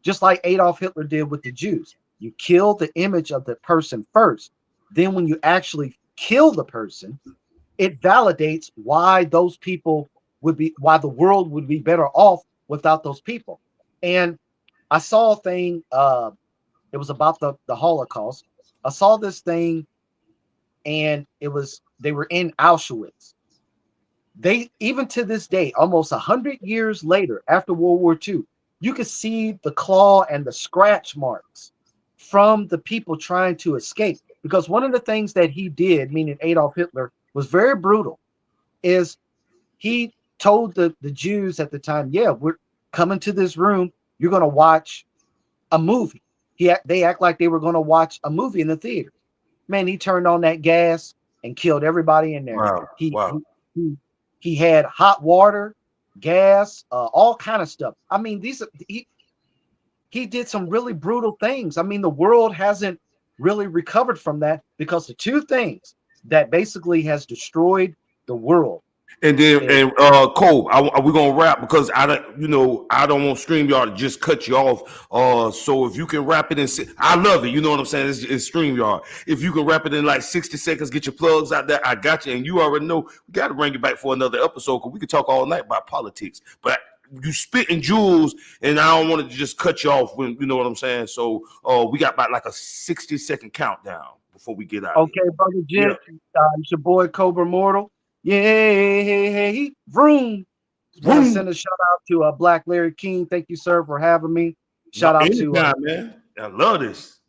[SPEAKER 6] just like Adolf Hitler did with the Jews. You kill the image of the person first. Then when you actually kill the person, it validates why those people why the world would be better off without those people. And I saw a thing, it was about the Holocaust. I saw this thing, and they were in Auschwitz. They, even to this day, almost 100 years later, after World War II, you could see the claw and the scratch marks from the people trying to escape. Because one of the things that he did, meaning Adolf Hitler, was very brutal, is he told the Jews at the time, yeah, we're coming to this room, you're going to watch a movie. They act like they were going to watch a movie in the theater. Man, he turned on that gas and killed everybody in there.
[SPEAKER 1] Wow.
[SPEAKER 6] He had hot water, gas, all kind of stuff. I mean, he did some really brutal things. I mean, the world hasn't really recovered from that, because the two things that basically has destroyed the world.
[SPEAKER 1] And then, Cole, we're gonna wrap, because I don't want StreamYard to just cut you off. So if you can wrap it in, I love it. You know what I'm saying? It's StreamYard. If you can wrap it in like 60 seconds, get your plugs out there. I got you. And you already know we got to bring you back for another episode, because we could talk all night about politics. But you spitting jewels, and I don't want to just cut you off when, you know what I'm saying. So we got about like a 60-second countdown before we get out.
[SPEAKER 6] Okay, brother Jim, it's your boy Cobra Immortal. Yay, vroom. Want to send a shout out to Black Larry King. Thank you, sir, for having me. Shout out to
[SPEAKER 1] man. I love this.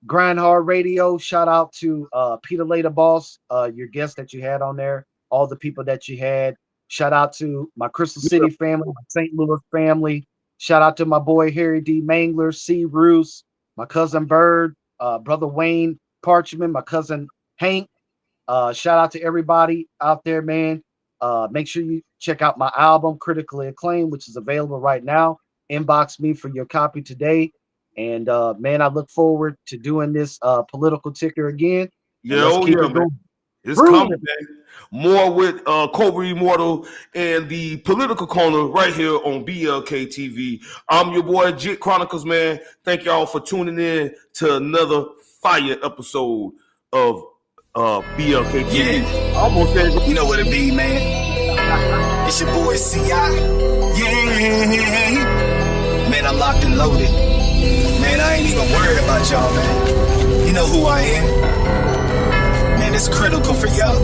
[SPEAKER 6] Grind Hard Radio. Shout out to Pedalay the boss, your guest that you had on there, all the people that you had. Shout out to my Crystal City family, my St. Louis family. Shout out to my boy Harry D. Mangler, C. Roos, my cousin Bird, brother Wayne Parchman, my cousin Hank. Shout out to everybody out there, man. Make sure you check out my album, Critically Acclaimed, which is available right now. Inbox me for your copy today. And man, I look forward to doing this political ticker again.
[SPEAKER 1] Man. It's coming, man. More with Cobra Immortal and the political corner right here on BLKTV. I'm your boy Jit Chronicles, man. Thank y'all for tuning in to another fire episode of BLKTV.
[SPEAKER 7] Yeah. Almost there. You know what it be, man. It's your boy C.I. Yeah. Man, I'm locked and loaded. Man, I ain't even worried about y'all, man. You know who I am. Man, it's critical for y'all.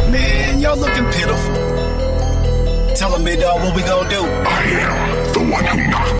[SPEAKER 7] Man, y'all looking pitiful. Tell them, big dog, what we gonna do?
[SPEAKER 8] I am the one who knocks.